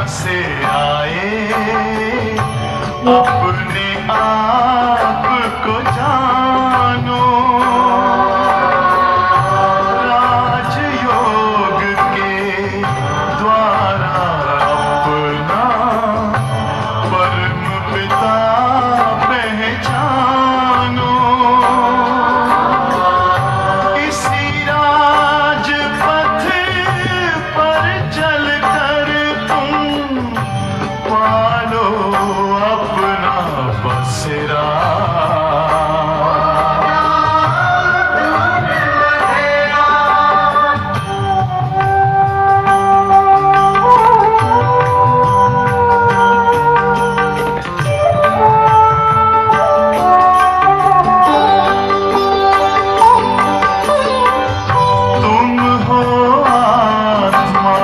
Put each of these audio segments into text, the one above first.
से आए अपने आप को जानो, राजयोग के द्वारा अपना परम पिता पहचानो। इसी राजपथ पर चलकर तुम पालो अपना बसेरा। तुम हो आत्मा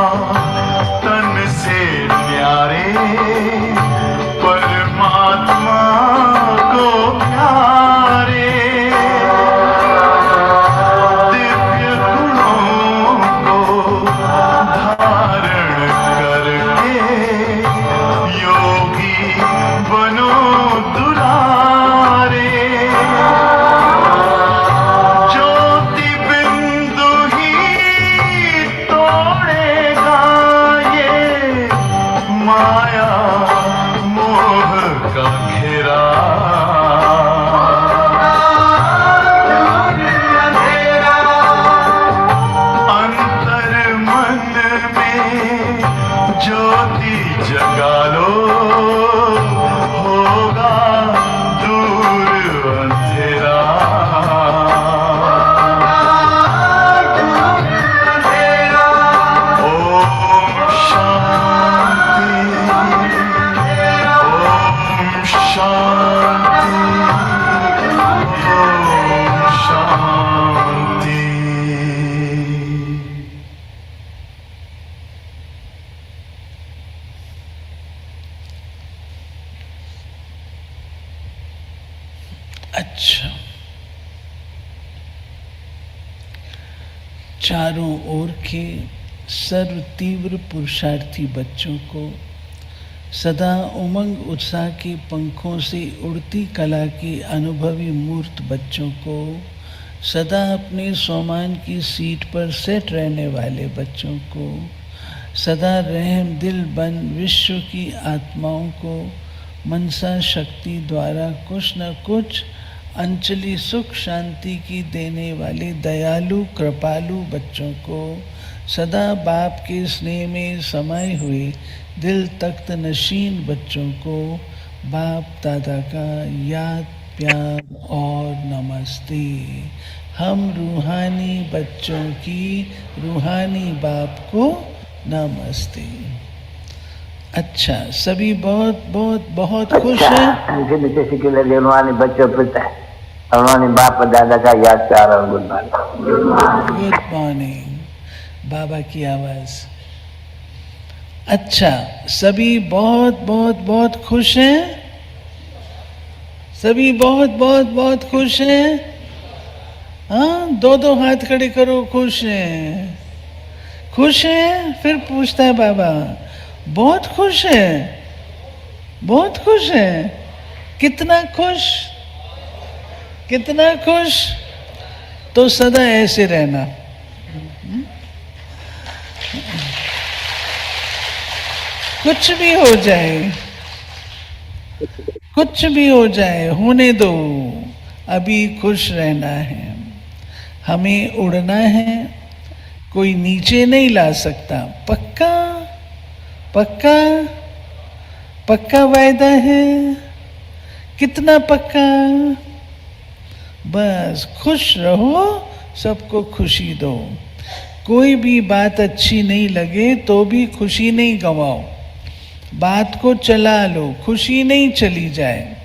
तन से न्यारे, परमात्मा को प्यारे। दिव्य गुणों को धारण करके योगी बनो दुलारे। ज्योति बिंदु ही तोड़ेगा ये माया मोह का घेरा। अंतर मन में ज्योति जगा लो, होगा दूर अंधेरा। ओम शांति, ओम शांति, ओम शांति। अच्छा, चारों ओर के सर्व तीव्र पुरुषार्थी बच्चों को, सदा उमंग उत्साह के पंखों से उड़ती कला की अनुभवी मूर्त बच्चों को, सदा अपने सोमान की सीट पर सेट रहने वाले बच्चों को, सदा रहम दिल बन विश्व की आत्माओं को मनसा शक्ति द्वारा कुछ न कुछ अंचली सुख शांति की देने वाले दयालु कृपालु बच्चों को, सदा बाप के स्नेह में समाये हुए दिल तख्त नशीन बच्चों को बाप दादा का याद प्यार और नमस्ते। हम रूहानी बच्चों की रूहानी बाप को नमस्ते। अच्छा, सभी बहुत बहुत बहुत खुश हैं। नीचे नीचे सीखे लगे रूहानी बच्चों पिता रूहानी बाप दादा का याद प्यार और गुड मॉर्निंग। गुड मॉर्निंग, बाबा की आवाज। अच्छा, सभी बहुत बहुत बहुत खुश हैं। सभी बहुत बहुत बहुत खुश हैं। हाँ, दो दो हाथ खड़े करो। खुश हैं, खुश हैं। फिर पूछता है बाबा, बहुत खुश है, बहुत खुश है। कितना खुश, कितना खुश। तो सदा ऐसे रहना। कुछ भी हो जाए, कुछ भी हो जाए, होने दो। अभी खुश रहना है। हमें उड़ना है, कोई नीचे नहीं ला सकता। पक्का पक्का पक्का वायदा है। कितना पक्का? बस खुश रहो, सबको खुशी दो। कोई भी बात अच्छी नहीं लगे तो भी खुशी नहीं गंवाओ। बात को चला लो, खुशी नहीं चली जाए।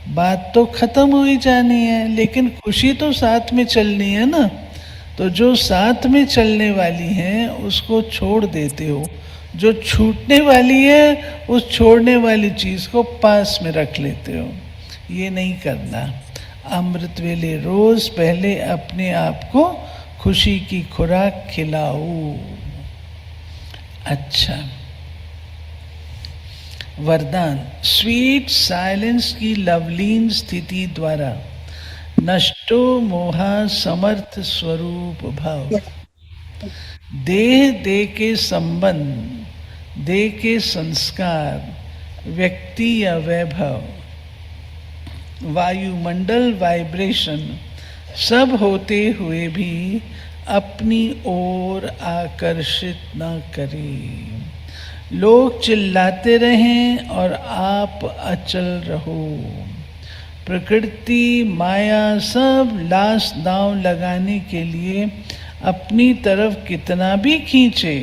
बात तो खत्म हो ही जानी है, लेकिन खुशी तो साथ में चलनी है ना। तो जो साथ में चलने वाली है उसको छोड़ देते हो, जो छूटने वाली है उस छोड़ने वाली चीज को पास में रख लेते हो। ये नहीं करना। अमृत वेले रोज पहले अपने आप को खुशी की खुराक खिलाओ। अच्छा, वरदान स्वीट साइलेंस की लवलीन स्थिति द्वारा नष्टो मोहा समर्थ स्वरूप भाव। देह देह के संबंध, देह के संस्कार, व्यक्ति या वैभव, वायुमंडल वाइब्रेशन सब होते हुए भी अपनी ओर आकर्षित न करें। लोग चिल्लाते रहें और आप अचल रहो। प्रकृति माया सब लाश दांव लगाने के लिए अपनी तरफ कितना भी खींचे,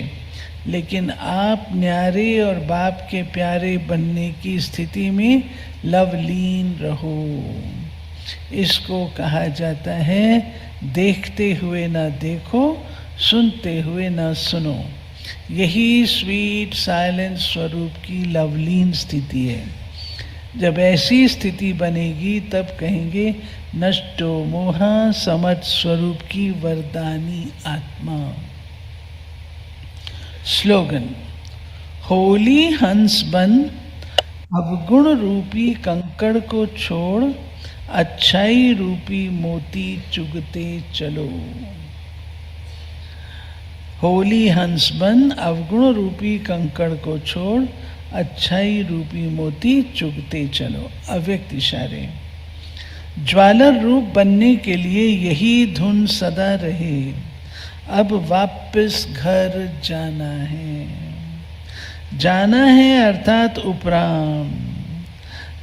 लेकिन आप न्यारे और बाप के प्यारे बनने की स्थिति में लवलीन रहो। इसको कहा जाता है देखते हुए ना देखो, सुनते हुए ना सुनो। यही स्वीट साइलेंस स्वरूप की लवलीन स्थिति है। जब ऐसी स्थिति बनेगी तब कहेंगे नष्टो मोहा समर्थ स्वरूप की वरदानी आत्मा। स्लोगन होली हंस बन, अवगुण रूपी कंकड़ को छोड़, अच्छाई रूपी मोती चुगते चलो। होली हंस बन, अवगुण रूपी कंकड़ को छोड़, अच्छाई रूपी मोती चुगते चलो। अव्यक्त इशारे। ज्वालर रूप बनने के लिए यही धुन सदा रहे। अब वापस घर जाना है। जाना है अर्थात उपराम।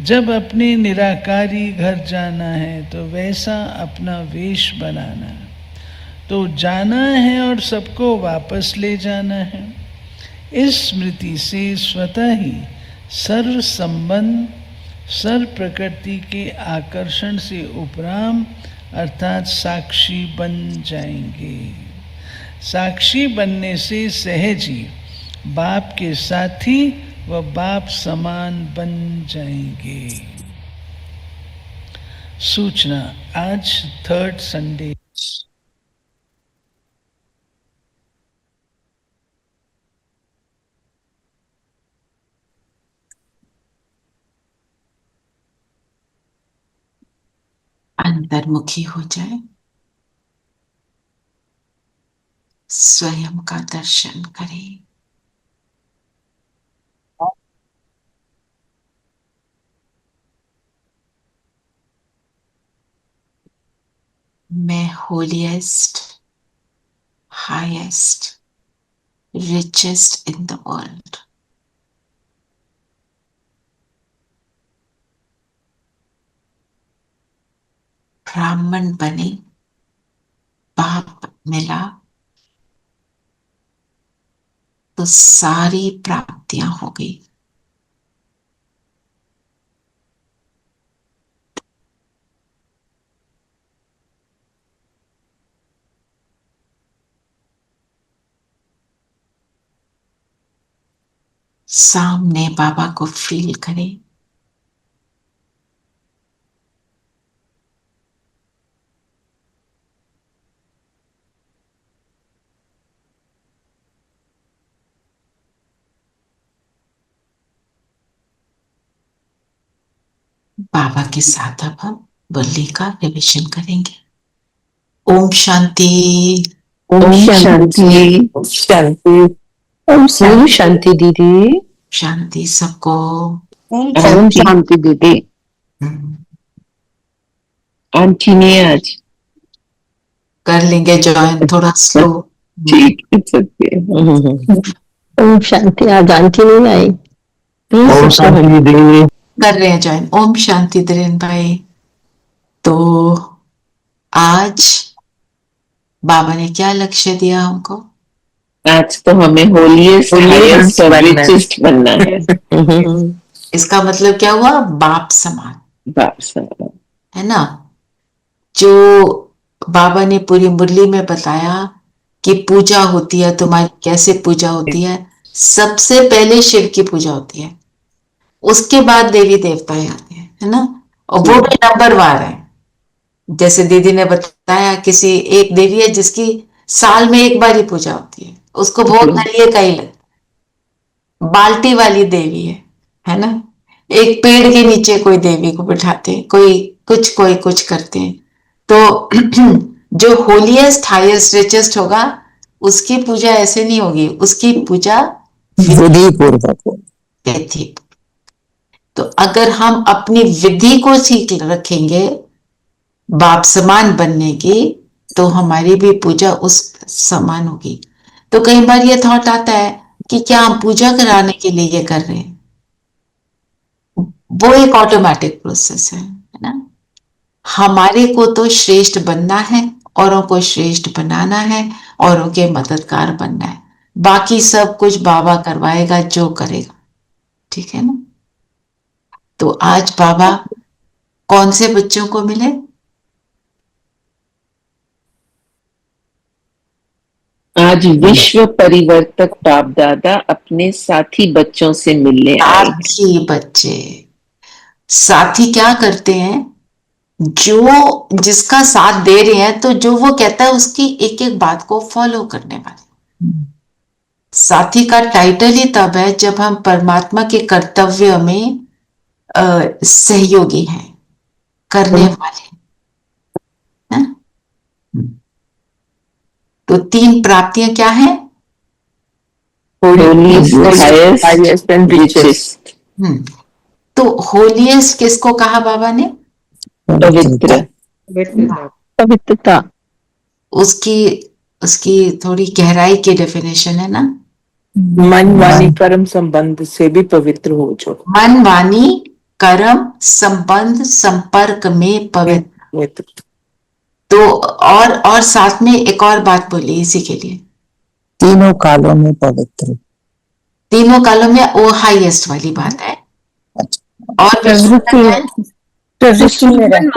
जब अपने निराकारी घर जाना है तो वैसा अपना वेश बनाना। तो जाना है और सबको वापस ले जाना है। इस स्मृति से स्वतः ही सर्व संबंध, सर्व प्रकृति के आकर्षण से उपराम अर्थात साक्षी बन जाएंगे। साक्षी बनने से सहज ही बाप के साथी व बाप समान बन जाएंगे। सूचना आज थर्ड संडे। अंतर्मुखी हो जाए, स्वयं का दर्शन करें। मैं holiest, highest, richest in the world. ब्राह्मण बने, बाप मिला तो सारी प्राप्तियां हो गई। सामने बाबा को फील करें। बाबा के साथ अब हम मुरली का रिविजन करेंगे। ओम शांति, ओम शांति, शांति, ओम शांति दीदी, शांति सबको। ओम शांति दीदी। आंटी ने आज कर लेंगे ज्वाइन, थोड़ा स्लो। ठीक है। ओम शांति, आज आंटी नहीं आई। ओम शांति दीदी। कर रहे हैं ज्वाइन। ओम शांति धीरेन भाई। तो आज बाबा ने क्या लक्ष्य दिया हमको? आज तो हमें होलीएस्ट हाईएस्ट और रिचेस्ट बनना है। इसका मतलब क्या हुआ? बाप समान, बाप समान है ना। जो बाबा ने पूरी मुरली में बताया कि पूजा होती है तुम्हारी, कैसे पूजा होती है। सबसे पहले शिव की पूजा होती है, उसके बाद देवी देवता आते हैं, है ना। और वो भी नंबरवार है। जैसे दीदी ने बताया, किसी एक देवी है जिसकी साल में एक बार ही पूजा होती है, उसको भोग नरिये का ही लगता है। बाल्टी वाली देवी है है ना। एक पेड़ के नीचे कोई देवी को बिठाते हैं, कोई कुछ करते हैं। तो जो होलीएस्ट हाईएस्ट रिचेस्ट होगा उसकी पूजा ऐसे नहीं होगी, उसकी पूजा विधि पूर्वक हो। थी। तो अगर हम अपनी विधि को सीख रखेंगे बाप समान बनने की, तो हमारी भी पूजा उस समान होगी। तो कई बार ये थॉट आता है कि क्या हम पूजा कराने के लिए ये कर रहे हैं, वो एक ऑटोमेटिक प्रोसेस है ना। हमारे को तो श्रेष्ठ बनना है, औरों को श्रेष्ठ बनाना है, औरों के मददगार बनना है। बाकी सब कुछ बाबा करवाएगा जो करेगा, ठीक है ना। तो आज बाबा कौन से बच्चों को मिले? आज विश्व परिवर्तक बाप दादा अपने साथी बच्चों से मिलने आए। साथी बच्चे, साथी क्या करते हैं? जो जिसका साथ दे रहे हैं, तो जो वो कहता है उसकी एक एक बात को फॉलो करने वाले। साथी का टाइटल ही तब है जब हम परमात्मा के कर्तव्य में सहयोगी हैं, करने वाले हैं। तो 3 प्राप्तियां क्या है? Highest and richest. तो होलीएस्ट किसको कहा बाबा ने? पवित्र। पवित्रता। उसकी उसकी थोड़ी गहराई की डेफिनेशन है ना। मन वाणी कर्म संबंध से भी पवित्र हो जो। मन वाणी कर्म संबंध संपर्क में पवित्र। तो और साथ में एक और बात बोली इसी के लिए, तीनों कालों में पवित्र। तीनों कालों में वो हाईएस्ट वाली बात है। और प्रवृत्ति में रहते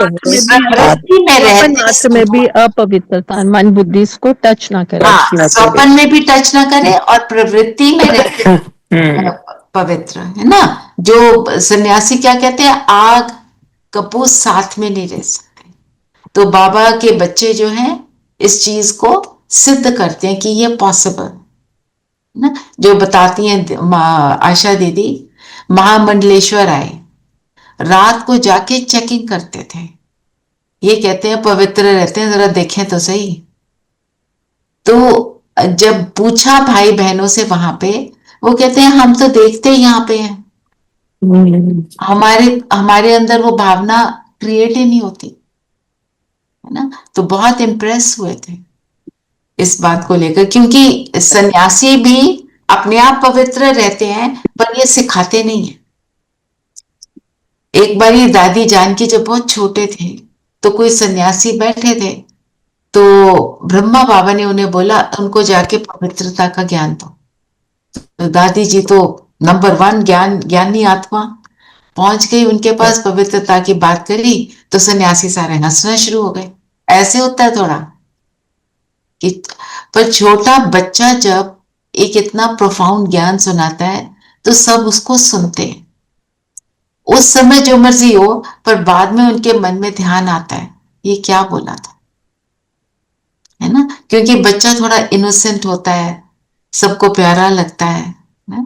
में भी अपवित्रता, मन बुद्धि इसको टच ना करे। स्वप्न में भी टच ना करे और प्रवृत्ति में रहते पवित्र, है ना। जो सन्यासी क्या कहते हैं, आग कपूर साथ में नहीं रह सकते। तो बाबा के बच्चे जो हैं इस चीज को सिद्ध करते हैं कि ये पॉसिबल ना। जो बताती हैं आशा दीदी, महामंडलेश्वर आए, रात को जाके चेकिंग करते थे। ये कहते हैं पवित्र रहते हैं, जरा देखें तो सही। तो जब पूछा भाई बहनों से वहां पे, वो कहते हैं हम तो देखते ही यहाँ पे हैं, हमारे अंदर वो भावना क्रिएट ही नहीं होती, है ना। तो बहुत इम्प्रेस हुए थे इस बात को लेकर, क्योंकि सन्यासी भी अपने आप पवित्र रहते हैं पर ये सिखाते नहीं है। एक बार ये दादी जानकी जब बहुत छोटे थे तो कोई सन्यासी बैठे थे, तो ब्रह्मा बाबा ने उन्हें बोला उनको जाके पवित्रता का ज्ञान दो। तो दादी जी तो नंबर 1 ज्ञानी आत्मा, पहुंच गई उनके पास, पवित्रता की बात करी तो सन्यासी सारे हंसना शुरू हो गए। ऐसे होता है थोड़ा कि, पर छोटा बच्चा जब एक इतना प्रोफाउंड ज्ञान सुनाता है तो सब उसको सुनते हैं। उस समय जो मर्जी हो, पर बाद में उनके मन में ध्यान आता है ये क्या बोला था, है ना। क्योंकि बच्चा थोड़ा इनोसेंट होता है, सबको प्यारा लगता है ना?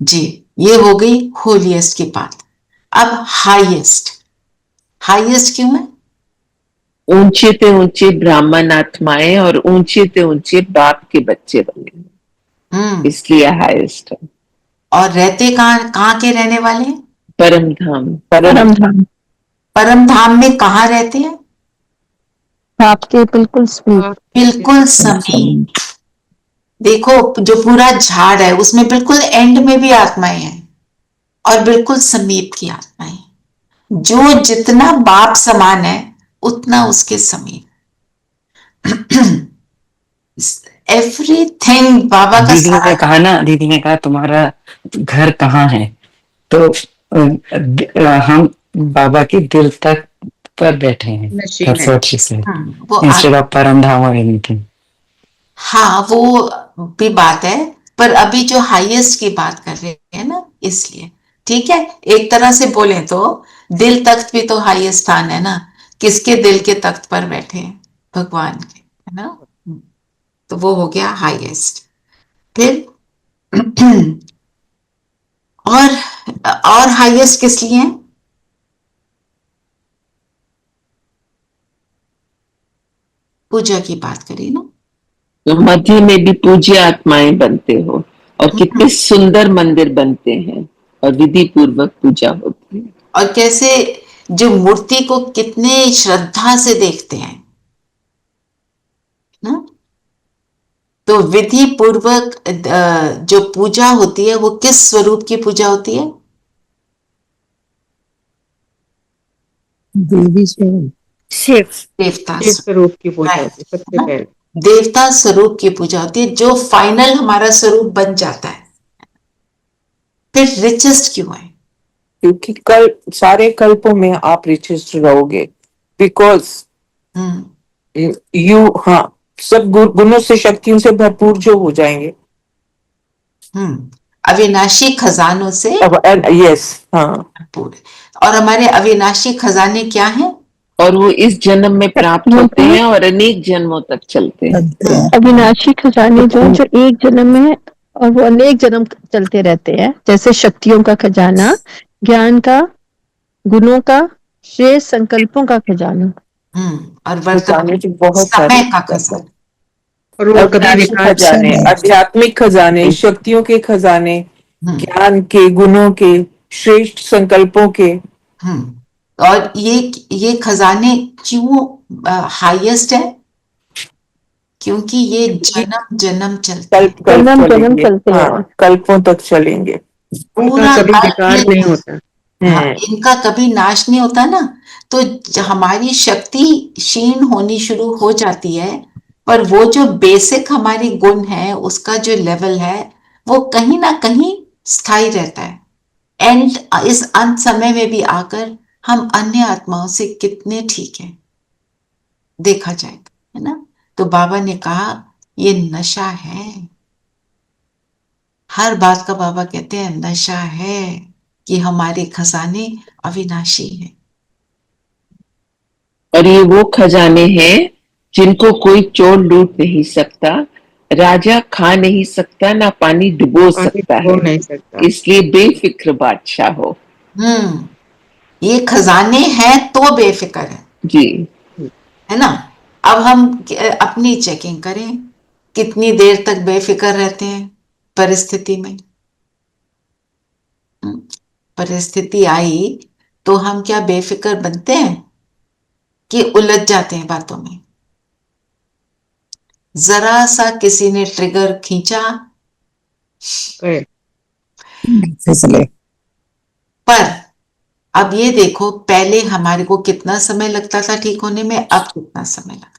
जी, ये हो गई होलीएस्ट की बात। अब हाईएस्ट, हाईएस्ट क्यों है? ऊंचे ते ऊंचे ब्राह्मण आत्माएं और ऊंचे ते ऊंचे बाप के बच्चे बने, इसलिए हाईएस्ट है। और रहते कहाँ के रहने वाले हैं? परम धाम। परम धाम में कहाँ रहते हैं? आपके बिल्कुल समीप। बिल्कुल समीप। देखो जो पूरा झाड़ है उसमें बिल्कुल एंड में भी आत्माएं हैं और बिल्कुल समीप की आत्माएं। जो जितना बाप समान है उतना उसके समीप। एवरीथिंग बाबा का दीदी ने कहा तुम्हारा घर कहाँ है, तो हम बाबा की दिल तक पर बैठे हैं। That's what she said. Instead of परम धाम or anything. हाँ, वो भी बात है, पर अभी जो हाईएस्ट की बात कर रहे हैं ना, इसलिए ठीक है। एक तरह से बोले तो दिल तख्त भी तो हाईएस्ट स्थान है ना। किसके दिल के तख्त पर बैठे हैं? भगवान के, है ना। तो वो हो गया हाईएस्ट। फिर और हाईएस्ट किस लिए है? पूजा की बात करें ना, तो मध्य में भी पूज्य आत्माएं बनते हो और कितने सुंदर मंदिर बनते हैं और विधि पूर्वक पूजा होती है। और कैसे जो मूर्ति को कितने श्रद्धा से देखते हैं ना। तो विधि पूर्वक जो पूजा होती है वो किस स्वरूप की पूजा होती है? देवी स्वरूप, शिव देवता शिव स्वरूप की पूजा Right. होती है सबसे पहले। देवता स्वरूप की पूजा होती है, जो फाइनल हमारा स्वरूप बन जाता है। फिर रिचेस्ट क्यों है? क्योंकि कल सारे कल्पों में आप रिचेस्ट रहोगे, बिकॉज यू, हाँ, सब गुणों से शक्तियों से भरपूर जो हो जाएंगे। अविनाशी खजानों से यस, हाँ। भरपूर। और हमारे अविनाशी खजाने क्या हैं? और वो इस जन्म में प्राप्त होते हैं और अनेक जन्मों तक चलते हैं। अविनाशी खजाने जो एक जन्म में है और वो अनेक जन्म चलते रहते हैं, जैसे शक्तियों का खजाना, ज्ञान का, गुणों का, श्रेष्ठ संकल्पों का खजाना, और वर्तमान बहुत समय का खजाना, और वो कभी खजाने, आध्यात्मिक खजाने, शक्तियों के खजाने, ज्ञान के, गुणों के, श्रेष्ठ संकल्पों के। और ये खजाने क्यों हाईएस्ट है? क्योंकि ये जन्म जन्म चलते हैं, जन्म जन्म चलते हैं, हाँ, कल्पों तक चलेंगे, पूरा कभी विकार नहीं होता। इनका कभी नाश नहीं होता ना। तो हमारी शक्ति क्षीण होनी शुरू हो जाती है, पर वो जो बेसिक हमारी गुण है उसका जो लेवल है वो कहीं ना कहीं स्थायी रहता है। एंड इस अंत समय में भी आकर हम अन्य आत्माओं से कितने ठीक हैं देखा जाएगा, है ना। तो बाबा ने कहा ये नशा है, हर बात का बाबा कहते हैं नशा है कि हमारे खजाने अविनाशी हैं। और ये वो खजाने हैं जिनको कोई चोर लूट नहीं सकता, राजा खा नहीं सकता, ना पानी डुबो सकता है, इसलिए बेफिक्र बादशाह हो। ये खजाने हैं तो बेफिक्र है जी, है ना। अब हम अपनी चेकिंग करें, कितनी देर तक बेफिक्र रहते हैं परिस्थिति में। परिस्थिति आई तो हम क्या बेफिक्र बनते हैं कि उलझ जाते हैं बातों में। जरा सा किसी ने ट्रिगर खींचा फिसले। पर अब ये देखो, पहले हमारे को कितना समय लगता था ठीक होने में, अब कितना समय लगता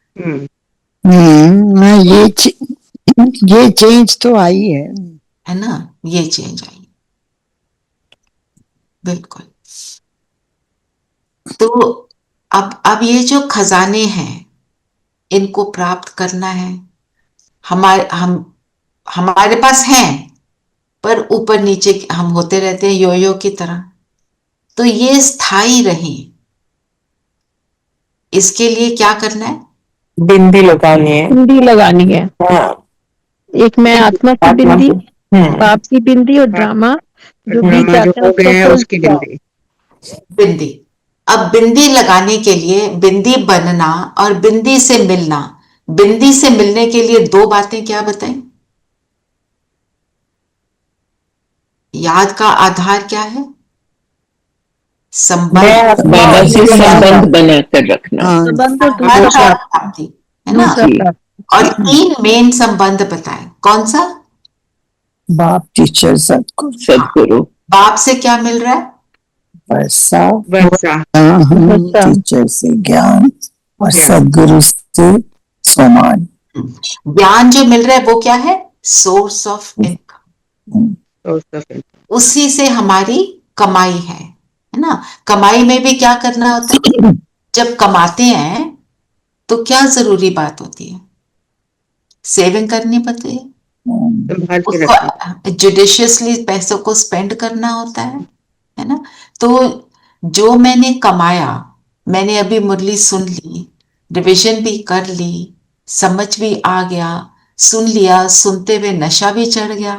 ये चेंज तो आई है ना। ये चेंज आई बिल्कुल। तो अब ये जो खजाने हैं इनको प्राप्त करना है, हमारे पास हैं, पर ऊपर नीचे हम होते रहते हैं यो की तरह। तो ये स्थायी रहे, इसके लिए क्या करना है? बिंदी लगानी है, बिंदी लगानी है। हाँ। एक मैं आत्मा की बिंदी, बाप की बिंदी और ड्रामा जो बीत जाता है उसकी बिंदी। बिंदी, अब बिंदी लगाने के लिए बिंदी बनना और बिंदी से मिलना, बिंदी से मिलने के लिए दो बातें क्या बताएं? याद का आधार क्या है? संबंध, बाबा से संबंध बनाकर रखना, है ना। और तीन मेन संबंध बताएं, कौन सा? बाप, टीचर, सदगुरु। बाप से क्या मिल रहा है? वर्षा, टीचर से ज्ञान और सदगुरु से सम्मान। ज्ञान जो मिल रहा है वो क्या है? सोर्स ऑफ इनकम, उसी से हमारी कमाई है ना। कमाई में भी क्या करना होता है? जब कमाते हैं तो क्या जरूरी बात होती है? सेविंग करनी पड़ती है, जुडिशियसली पैसों को स्पेंड करना होता है ना। तो जो मैंने कमाया, मैंने अभी मुरली सुन ली, रिविजन भी कर ली, समझ भी आ गया, सुन लिया, सुनते हुए नशा भी चढ़ गया।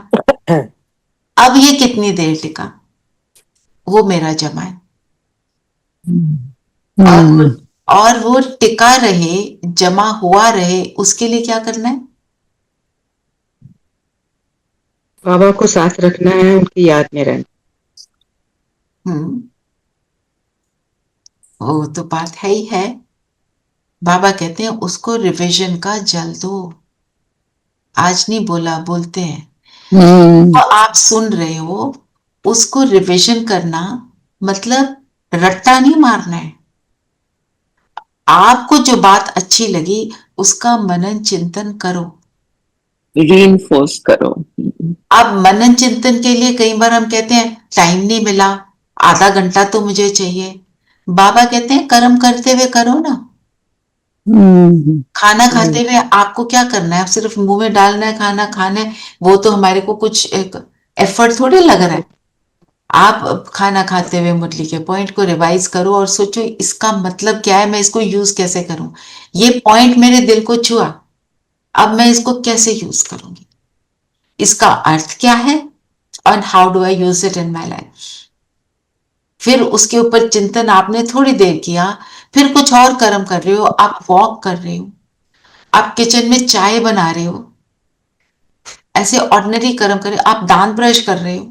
अब ये कितनी देर टिका? वो मेरा जमा है। और वो टिका रहे, जमा हुआ रहे, उसके लिए क्या करना है? बाबा को साथ रखना है, उनकी याद में रहना। वो तो बात है ही है। बाबा कहते हैं उसको रिवीजन का जल दो। आज नहीं बोला, बोलते हैं। तो आप सुन रहे हो, उसको रिवीजन करना मतलब रट्टा नहीं मारना है। आपको जो बात अच्छी लगी उसका मनन चिंतन करो, रीइंफोर्स करो। अब मनन चिंतन के लिए कई बार हम कहते हैं टाइम नहीं मिला, आधा घंटा तो मुझे चाहिए। बाबा कहते हैं कर्म करते हुए करो ना। खाना खाते हुए आपको क्या करना है? आप सिर्फ मुंह में डालना है, खाना खाना है, वो तो हमारे को कुछ एक एफर्ट थोड़ी लग रहा है। आप खाना खाते हुए मुरली के पॉइंट को रिवाइज करो और सोचो इसका मतलब क्या है, मैं इसको यूज कैसे करूं। ये पॉइंट मेरे दिल को छुआ, अब मैं इसको कैसे यूज करूंगी, इसका अर्थ क्या है, और how do I use it in my life. फिर उसके ऊपर चिंतन आपने थोड़ी देर किया, फिर कुछ और कर्म कर रहे हो, आप वॉक कर रहे हो, आप किचन में चाय बना रहे हो, ऐसे ऑर्डिनरी कर्म कर रहे हो, आप दांत ब्रश कर रहे हो,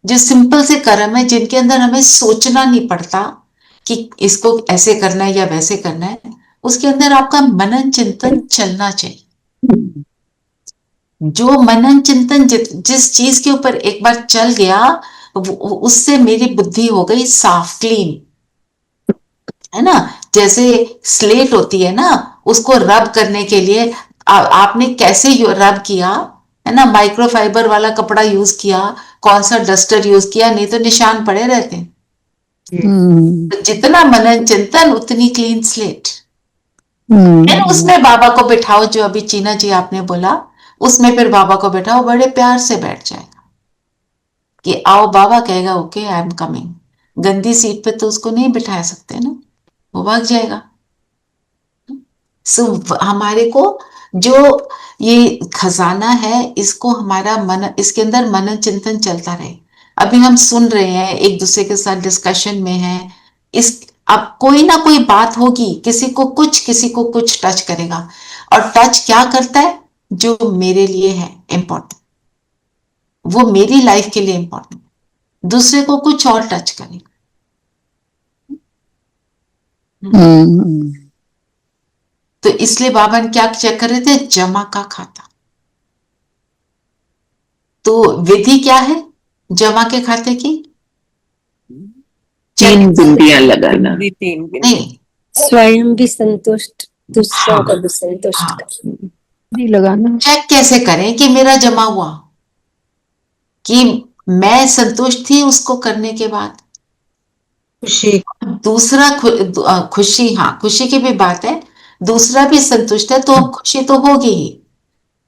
जो सिंपल से कर्म है जिनके अंदर हमें सोचना नहीं पड़ता कि इसको ऐसे करना है या वैसे करना है, उसके अंदर आपका मनन चिंतन चलना चाहिए। जो मनन चिंतन जिस चीज के ऊपर एक बार चल गया, उससे मेरी बुद्धि हो गई साफ, क्लीन, है ना। जैसे स्लेट होती है ना, उसको रब करने के लिए आपने कैसे रब किया, है ना, माइक्रोफाइबर वाला कपड़ा यूज किया, कौन सा डस्टर यूज किया, नहीं तो निशान पड़े रहते हैं। तो जितना मनन चिंतन उतनी क्लीन स्लेट। फिर उसमें बाबा को बिठाओ, जो अभी चीना जी आपने बोला, उसमें फिर बाबा को बिठाओ, बड़े प्यार से बैठ जाएगा कि आओ बाबा, कहेगा ओके आई एम कमिंग। गंदी सीट पे तो उसको नहीं बिठा सकते ना, वो भाग जाएगा। सो हमारे को जो ये खजाना है, इसको हमारा मन, इसके अंदर मनन चिंतन चलता रहे। अभी हम सुन रहे हैं, एक दूसरे के साथ डिस्कशन में है, इस अब कोई ना कोई बात होगी, किसी को कुछ टच करेगा। और टच क्या करता है? जो मेरे लिए है इंपॉर्टेंट, वो मेरी लाइफ के लिए इंपॉर्टेंट, दूसरे को कुछ और टच करेगा। तो इसलिए बाबा ने क्या चेक कर रहे थे? जमा का खाता। तो विधि क्या है जमा के खाते की? 3 बिंदियां लगाना। नहीं, स्वयं भी संतुष्ट, दूसरों को भी संतुष्ट कर लगाना। चेक कैसे करें कि मेरा जमा हुआ, कि मैं संतुष्ट थी उसको करने के बाद? खुशी, दूसरा खुशी, हाँ खुशी की भी बात है, दूसरा भी संतुष्ट है तो खुशी तो होगी ही।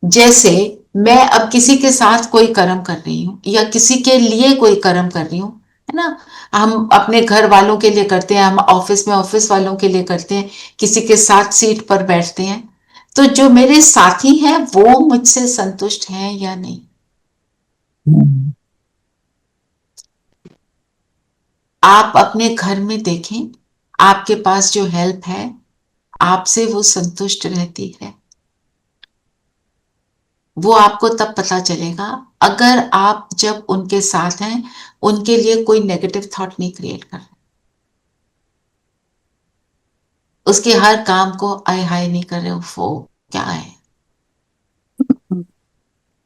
जैसे मैं अब किसी के साथ कोई कर्म कर रही हूँ या किसी के लिए कोई कर्म कर रही हूँ, है ना, हम अपने घर वालों के लिए करते हैं, हम ऑफिस में ऑफिस वालों के लिए करते हैं, किसी के साथ सीट पर बैठते हैं, तो जो मेरे साथी हैं वो मुझसे संतुष्ट हैं या नहीं? आप अपने घर में देखें, आपके पास जो हेल्प है, आपसे वो संतुष्ट रहती है? वो आपको तब पता चलेगा अगर आप जब उनके साथ हैं, उनके लिए कोई नेगेटिव थॉट नहीं क्रिएट कर रहे, उसके हर काम को आय हाय नहीं कर रहे हो, वो क्या है,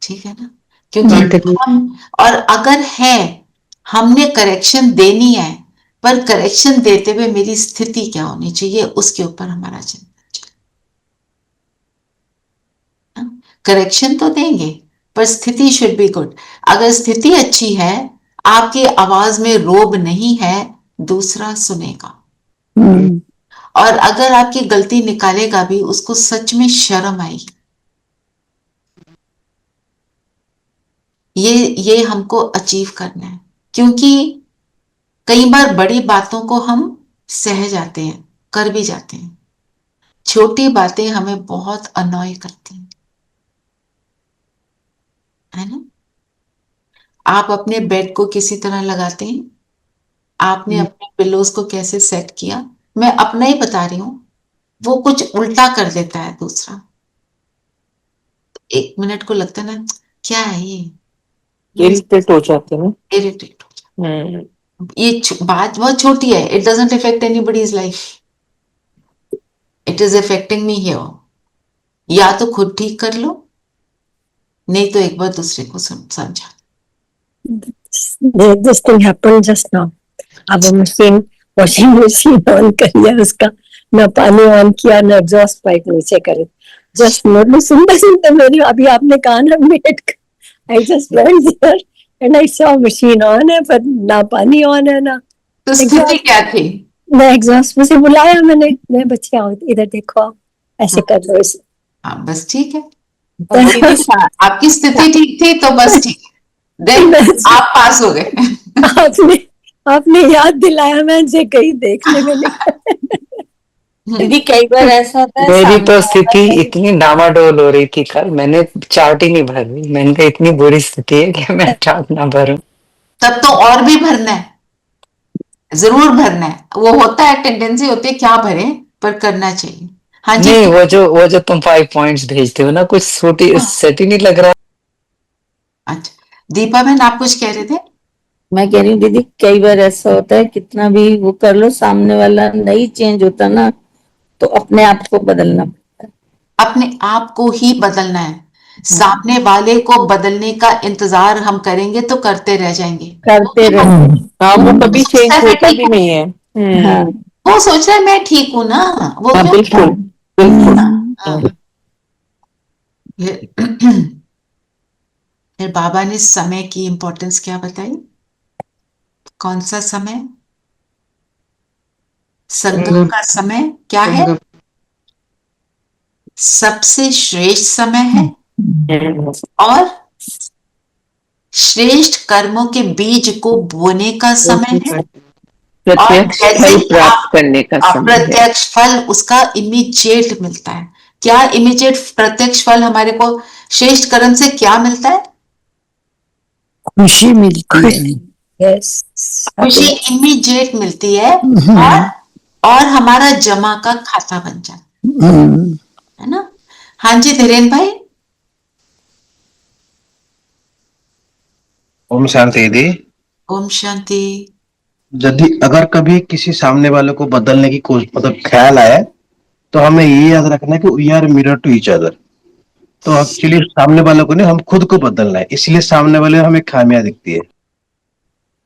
ठीक है ना। क्योंकि हम, और अगर है, हमने करेक्शन देनी है, पर करेक्शन देते हुए मेरी स्थिति क्या होनी चाहिए, उसके ऊपर हमारा चिंतन। करेक्शन तो देंगे पर स्थिति शुड बी गुड। अगर स्थिति अच्छी है, आपकी आवाज में रोब नहीं है, दूसरा सुनेगा। और अगर आपकी गलती निकालेगा भी, उसको सच में शर्म आएगी। ये हमको अचीव करना है, क्योंकि कई बार बड़ी बातों को हम सह जाते हैं, कर भी जाते हैं, छोटी बातें हमें बहुत अनॉय करती हैं, है ना। आप अपने बेड को किसी तरह लगाते हैं, आपने अपने पिल्लोज को कैसे सेट किया। मैं अपना ही बता रही हूँ, वो कुछ उल्टा कर देता है दूसरा, 1 मिनट को लगता है ना क्या है ये, इरिटेट हो जाते हैं। इरिटेट हो जाता। ये बात बहुत छोटी है, it doesn't affect anybody's life, it is affecting me here. या तो खुद ठीक कर लो, नहीं तो एक बार दूसरे को समझा। This thing happened just now. अब मशीन वॉशिंग मशीन ऑन करिए, उसका ना पानी ऑन किया ना एग्जॉस्ट पाइप नीचे करे, जस्ट नोट सुनते सुनते मेरी अभी आपने कहा ना मेड, I just went there and I saw machine on है पर ना पानी ऑन है ना। तो स्थिति क्या थी? मैं एग्जॉस्ट में से बुलाया मैंने, मैं बच्चे आओ इधर देखो, आप ऐसे कर लो इसे। हाँ बस ठीक है, आपकी स्थिति ठीक थी तो बस ठीक है, देन आप पास हो गए। आपने याद दिलाया, मैं जे कहीं देखने में दीदी कई बार ऐसा होता है, मेरी तो स्थिति इतनी डामाडोल हो रही थी कल, मैंने चार्ट ही नहीं भर रही, मैंने कहा इतनी बुरी स्थिति है कि मैं चार्ट ना भरूं। तब तो और भी भरना है, जरूर भरना है, वो होता है, टेंडेंसी होती है क्या भरे, पर करना चाहिए। हाँ जी, नहीं वो जो तुम 5 पॉइंट्स भेजते हो ना, कुछ सेट ही नहीं लग रहा। अच्छा दीपा बहन आप कुछ कह रहे थे? मैं कह रही हूँ दीदी कई बार ऐसा होता है, कितना भी वो कर लो सामने वाला नहीं चेंज होता ना, तो अपने आप को बदलना पड़ता है, अपने आप को ही बदलना है। सामने वाले को बदलने का इंतजार हम करेंगे तो करते रह जाएंगे, करते रहेंगे। हाँ वो कभी चेंज होता भी नहीं है। हाँ वो सोच रहा है मैं ठीक हूं ना, वो हाँ, बिल्कुल बिल्कुल। हाँ। फिर बाबा ने समय की इंपॉर्टेंस क्या बताई? कौन सा समय? संगम का समय क्या है? सबसे श्रेष्ठ समय है और श्रेष्ठ कर्मों के बीज को बोने का समय है, प्रत्यक्ष फल प्राप्त करने का समय है। प्रत्यक्ष फल उसका इमीडिएट मिलता है। क्या इमीडिएट प्रत्यक्ष फल हमारे को श्रेष्ठ कर्म से क्या मिलता है? खुशी मिलती है, यस खुशी इमीडिएट मिलती है, और हमारा जमा का खाता बन जाता है ना। हाँ जी धीरेन भाई। ओम शांति दी। ओम शांति। यदि अगर कभी किसी सामने वाले को बदलने की कोशिश मतलब ख्याल आए, तो हमें ये याद रखना है कि we are mirror to each other. तो एक्चुअली सामने वाले को नहीं, हम खुद को बदलना है, इसलिए सामने वाले हमें खामियां दिखती है।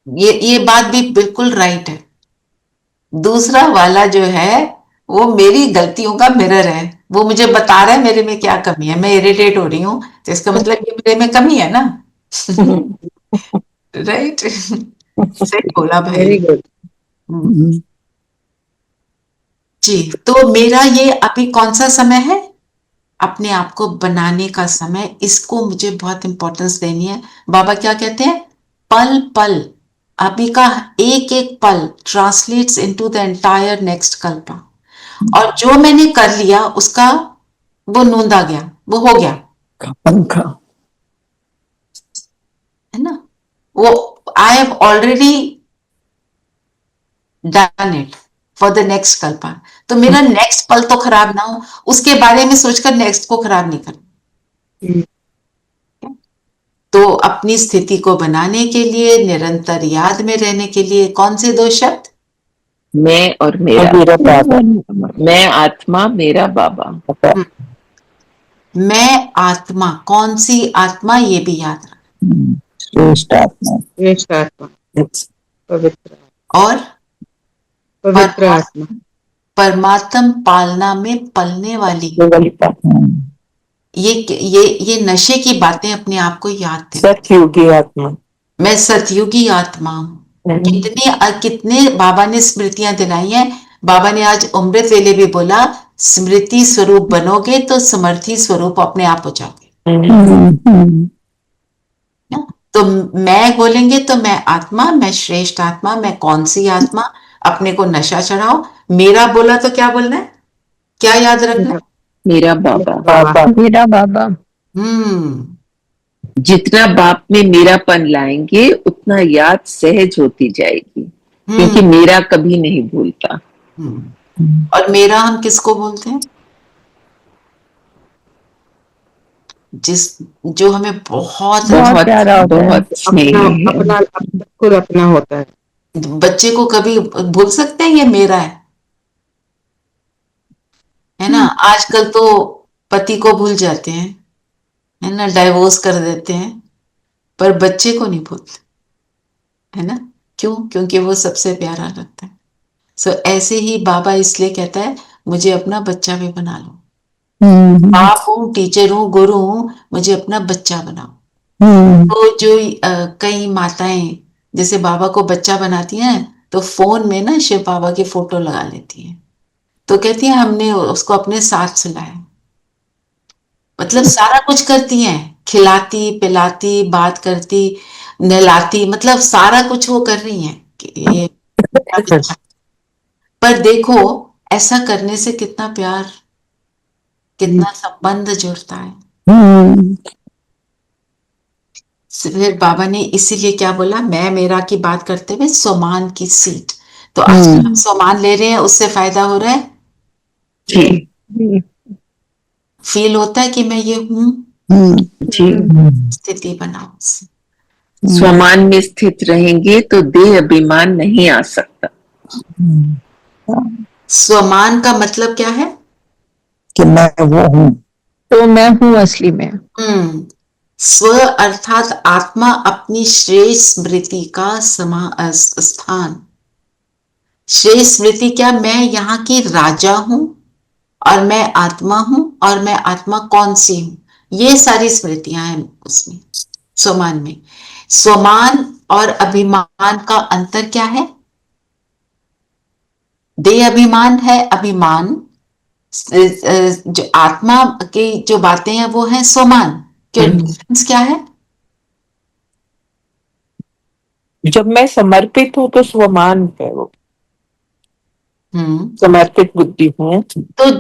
ये बात भी बिल्कुल राइट है। दूसरा वाला जो है वो मेरी गलतियों का मिरर है, वो मुझे बता रहा है मेरे में क्या कमी है, मैं इरिटेट हो रही हूँ तो इसका मतलब ये मेरे में कमी है ना। राइट सही बोला भाई। जी तो मेरा ये अभी कौन सा समय है? अपने आप को बनाने का समय, इसको मुझे बहुत इंपॉर्टेंस देनी है। बाबा क्या कहते हैं? पल पल, अभी का एक एक पल translates into the entire next Kalpa. और जो मैंने कर लिया उसका वो नूंदा गया, वो हो गया पंखा है ना, वो I have already done it for the next Kalpa. तो मेरा नेक्स्ट पल तो खराब ना हो, उसके बारे में सोचकर नेक्स्ट को खराब नहीं करना। तो अपनी स्थिति को बनाने के लिए, निरंतर याद में रहने के लिए कौन से 2 शब्द? मैं और मेरा बाबा। मैं आत्मा मेरा बाबा। मैं आत्मा, कौन सी आत्मा ये भी याद रखना। श्रेष्ठ आत्मा, श्रेष्ठ आत्मा, पवित्र और पवित्र आत्मा, परमात्म पालना में पलने वाली। ये नशे की बातें अपने आप को याद थे। सतयुगी आत्मा, मैं सतयुगी आत्मा हूँ। कितने बाबा ने स्मृतियां दिलाई हैं। बाबा ने आज अमृत वेले भी बोला, स्मृति स्वरूप बनोगे तो समर्थी स्वरूप अपने आप हो जाओगे। तो मैं बोलेंगे तो मैं आत्मा, मैं श्रेष्ठ आत्मा, मैं कौन सी आत्मा, अपने को नशा चढ़ाओ। मेरा बोला तो क्या बोलना है, क्या याद रखना? मेरा बाबा। मेरा बाबा। जितना बाप में मेरापन लाएंगे उतना याद सहज होती जाएगी। क्योंकि मेरा कभी नहीं भूलता। और मेरा हम किसको बोलते हैं? जो हमें बहुत प्यारा होता है। बहुत स्नेही है। अपना बिल्कुल अपना होता है। बच्चे को कभी भूल सकते हैं ये मेरा है ना? आजकल तो पति को भूल जाते हैं, है ना, डाइवोर्स कर देते हैं, पर बच्चे को नहीं भूलते, है ना? क्यों? क्योंकि वो सबसे प्यारा लगता है। सो ऐसे ही बाबा इसलिए कहता है मुझे अपना बच्चा भी बना लो। बाप हूँ, टीचर हूँ, गुरु हूँ, मुझे अपना बच्चा बनाओ। तो जो कई माताएं जैसे बाबा को बच्चा बनाती हैं तो फोन में ना शिव बाबा की फोटो लगा लेती हैं, तो कहती है हमने उसको अपने साथ सुलाया। मतलब सारा कुछ करती हैं, खिलाती पिलाती, बात करती, नहलाती, मतलब सारा कुछ वो कर रही हैं कि ये बच्चा। पर देखो ऐसा करने से कितना प्यार, कितना संबंध जुड़ता है। फिर बाबा ने इसीलिए क्या बोला, मैं मेरा की बात करते हुए सोमान की सीट। तो आज हम सोमान ले रहे हैं, उससे फायदा हो रहा है, फील होता है कि मैं ये हूँ, स्थिति बनाओ। स्वमान में स्थित रहेंगे तो देह अभिमान नहीं आ सकता। स्वमान का मतलब क्या है? कि मैं वो हूँ, तो मैं हूँ असली में। स्व अर्थात आत्मा अपनी श्रेष्ठ स्मृति का स्थान। श्रेष्ठ स्मृति क्या? मैं यहाँ की राजा हूं और मैं आत्मा हूं, और मैं आत्मा कौन सी हूं, ये सारी स्मृतियां हैं उसमें, स्वमान में। स्वमान और अभिमान का अंतर क्या है? देह अभिमान है अभिमान, जो आत्मा की जो बातें हैं वो है स्वमान। क्या डिफरेंस क्या है? जब मैं समर्पित हूँ तो स्वमान है वो, समर्पित बुद्धि हूँ। तो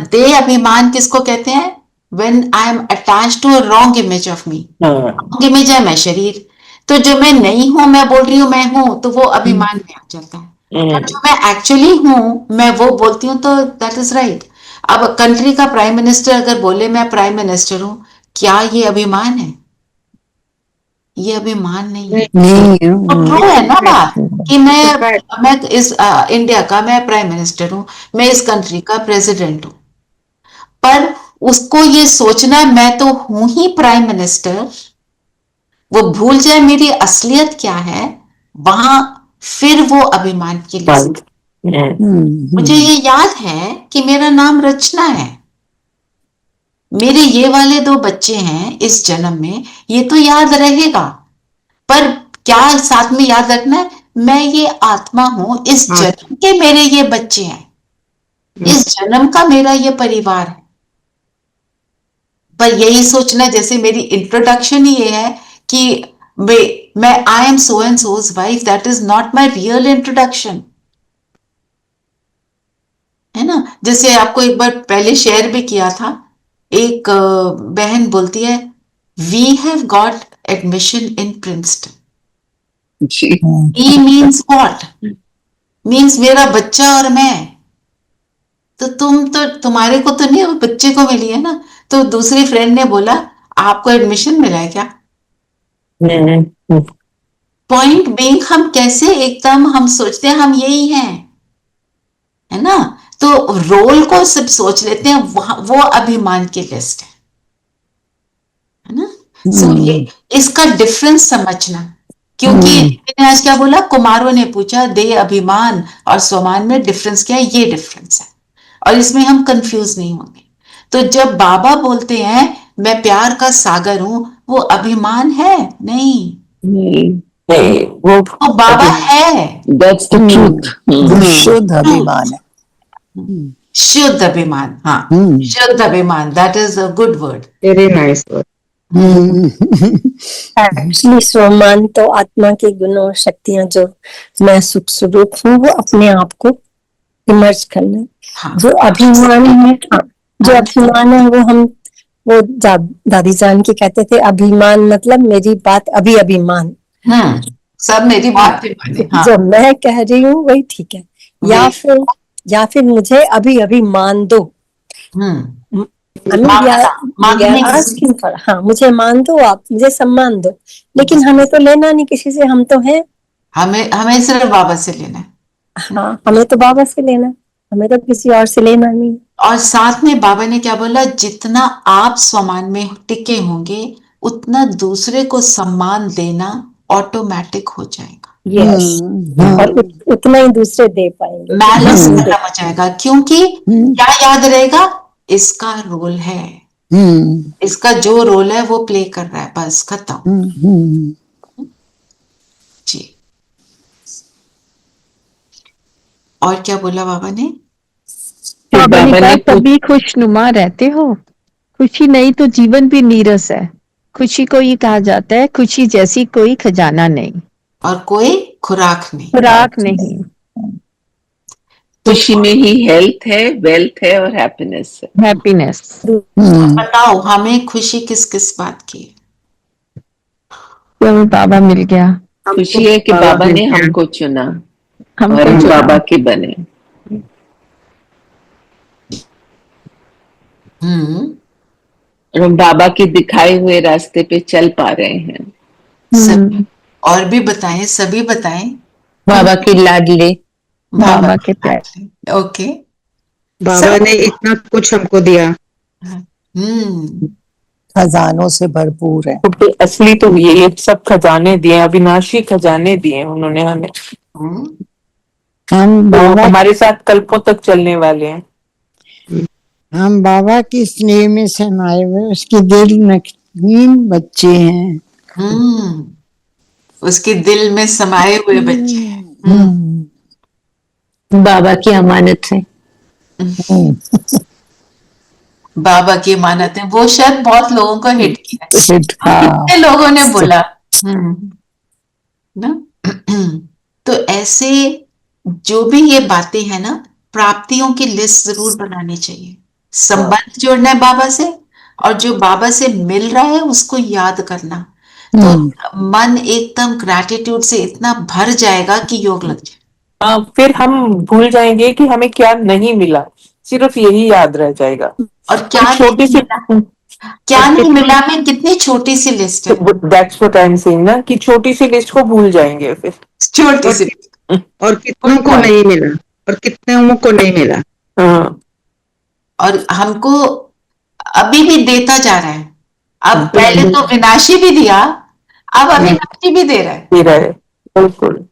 देह अभिमान किसको कहते हैं? When I am attached to a wrong image of me, wrong image है मैं शरीर, तो जो मैं नहीं हूं, मैं बोल रही हूँ मैं हूं, तो वो अभिमान में आ जाता है। और जो मैं एक्चुअली हूं, मैं वो बोलती हूँ, तो दैट इज राइट। अब कंट्री का प्राइम मिनिस्टर अगर बोले मैं प्राइम मिनिस्टर हूं, क्या ये अभिमान है? ये अभिमान नहीं है। ट्रू है ना बात कि मैं इस इंडिया का मैं प्राइम मिनिस्टर हूं, मैं इस कंट्री का प्रेसिडेंट हूं, पर उसको ये सोचना मैं तो हूं ही प्राइम मिनिस्टर, वो भूल जाए मेरी असलियत क्या है, वहां फिर वो अभिमान की लिस्ट। मुझे ये याद है कि मेरा नाम रचना है, मेरे ये वाले 2 बच्चे हैं इस जन्म में, ये तो याद रहेगा, पर क्या साथ में याद रखना है, मैं ये आत्मा हूं, इस जन्म के मेरे ये बच्चे हैं, इस जन्म का मेरा ये परिवार है। पर यही सोचना, जैसे मेरी इंट्रोडक्शन ही ये है कि मैं I am so and shows wife, that is not my real introduction, है ना? जैसे आपको एक बार पहले शेयर भी किया था, एक बहन बोलती है we have got admission in Princeton. He means what? Means मेरा बच्चा और मैं। तो तुम्हारे को तो नहीं, बच्चे को मिली है ना। तो दूसरी फ्रेंड ने बोला आपको एडमिशन मिला है क्या? पॉइंट बीइंग, हम कैसे एकदम हम सोचते हैं हम यही हैं, है ना? तो रोल को सब सोच लेते हैं, वो अभिमान की लिस्ट है ना? इसका डिफरेंस समझना, क्योंकि मैंने आज क्या बोला, कुमारों ने पूछा देह अभिमान और स्वमान में डिफरेंस क्या है? ये डिफरेंस है, और इसमें हम कंफ्यूज नहीं होंगे। तो जब बाबा बोलते हैं मैं प्यार का सागर हूं, वो अभिमान है? नहीं, वो बाबा है। That's the truth. शुद्ध अभिमान है, शुद्ध अभिमान। हाँ, शुद्ध अभिमान, that is a good word, very nice word. Actually स्वमान तो आत्मा के गुणों शक्तियां, जो मैं सुख स्वरूप हूँ, वो अपने आप को इमर्ज करना। जो अभिमान है, जो अभिमान है वो हम, वो दादी जान की कहते थे अभिमान मतलब मेरी बात अभी अभिमान। सब मेरी बातें माने। हाँ। जो मैं कह रही हूँ वही ठीक है, या फिर मुझे अभी अभी मान दो। हमें आज क्यों पर, हाँ मुझे मान दो, आप मुझे सम्मान दो, लेकिन हमें तो लेना नहीं किसी से, हम तो हैं, हमें सिर्फ बाबा से लेना है। हाँ हमें तो बाबा से लेना है, हमें तो किसी और से लेना नहीं। और साथ में बाबा ने क्या बोला, जितना आप स्वमान में टिके होंगे उतना दूसरे को सम्मान देना ऑटोमेटिक हो जाएगा। और उतना ही दूसरे दे पाएंगे, बैलेंस खत्म हो जाएगा, क्योंकि क्या याद रहेगा, इसका रोल है, इसका जो रोल है वो प्ले कर रहा है, बस खत्म। जी। और क्या बोला बाबा ने? बाबा ने कहा कभी खुशनुमा रहते हो, खुशी नहीं तो जीवन भी नीरस है। खुशी को ये कहा जाता है खुशी जैसी कोई खजाना नहीं और कोई खुराक नहीं। खुराक नहीं। खुशी में ही हेल्थ है, वेल्थ है और हैप्पीनेस है। हैप्पीनेस। बताओ हमें खुशी किस किस बात की है? हमें बाबा मिल गया। खुशी है कि बाबा ने हमको चुना और हम बाबा के बने। और हम बाबा के दिखाए हुए रास्ते पे चल पा रहे हैं। सब और भी बताएं, सभी बताएं। बाबा के लाडले, बाबा के प्यारे। ओके। बाबा ने इतना कुछ हमको दिया, खजानों से भरपूर है। क्योंकि असली तो ये सब खजाने दिए, अविनाशी खजाने दिए उन्होंने हमें। हम बाबा हमारे साथ कल्पों तक चलने वाले हैं। हम बाबा की स्नेह में समाये हुए उसके दिल में 3 बच्चे हैं। उसके दिल में समाये हुए बच्चे हैं। बाबा की अमानत है। बाबा की अमानत है, वो शायद बहुत लोगों को हिट किया। कितने लोगों ने बोला ना। तो ऐसे जो भी ये बातें हैं ना, प्राप्तियों की लिस्ट जरूर बनानी चाहिए। संबंध जोड़ना है बाबा से, और जो बाबा से मिल रहा है उसको याद करना, तो मन एकदम ग्रैटिट्यूड से इतना भर जाएगा कि योग लग जाए। फिर हम भूल जाएंगे कि हमें क्या नहीं मिला, सिर्फ यही याद रह जाएगा। और क्या छोटी सी क्या नहीं मिला में कितनी छोटी सी लिस्ट है। That's what I am saying ना, कि छोटी सी लिस्ट को भूल जाएंगे फिर। छोटी सी। और कितनों को नहीं मिला, और कितनों को नहीं मिला। और हमको अभी भी देता जा रहा है। अब पहले तो विनाशी भी दिया, अब अविनाशी भी दे रहा है। बिल्कुल।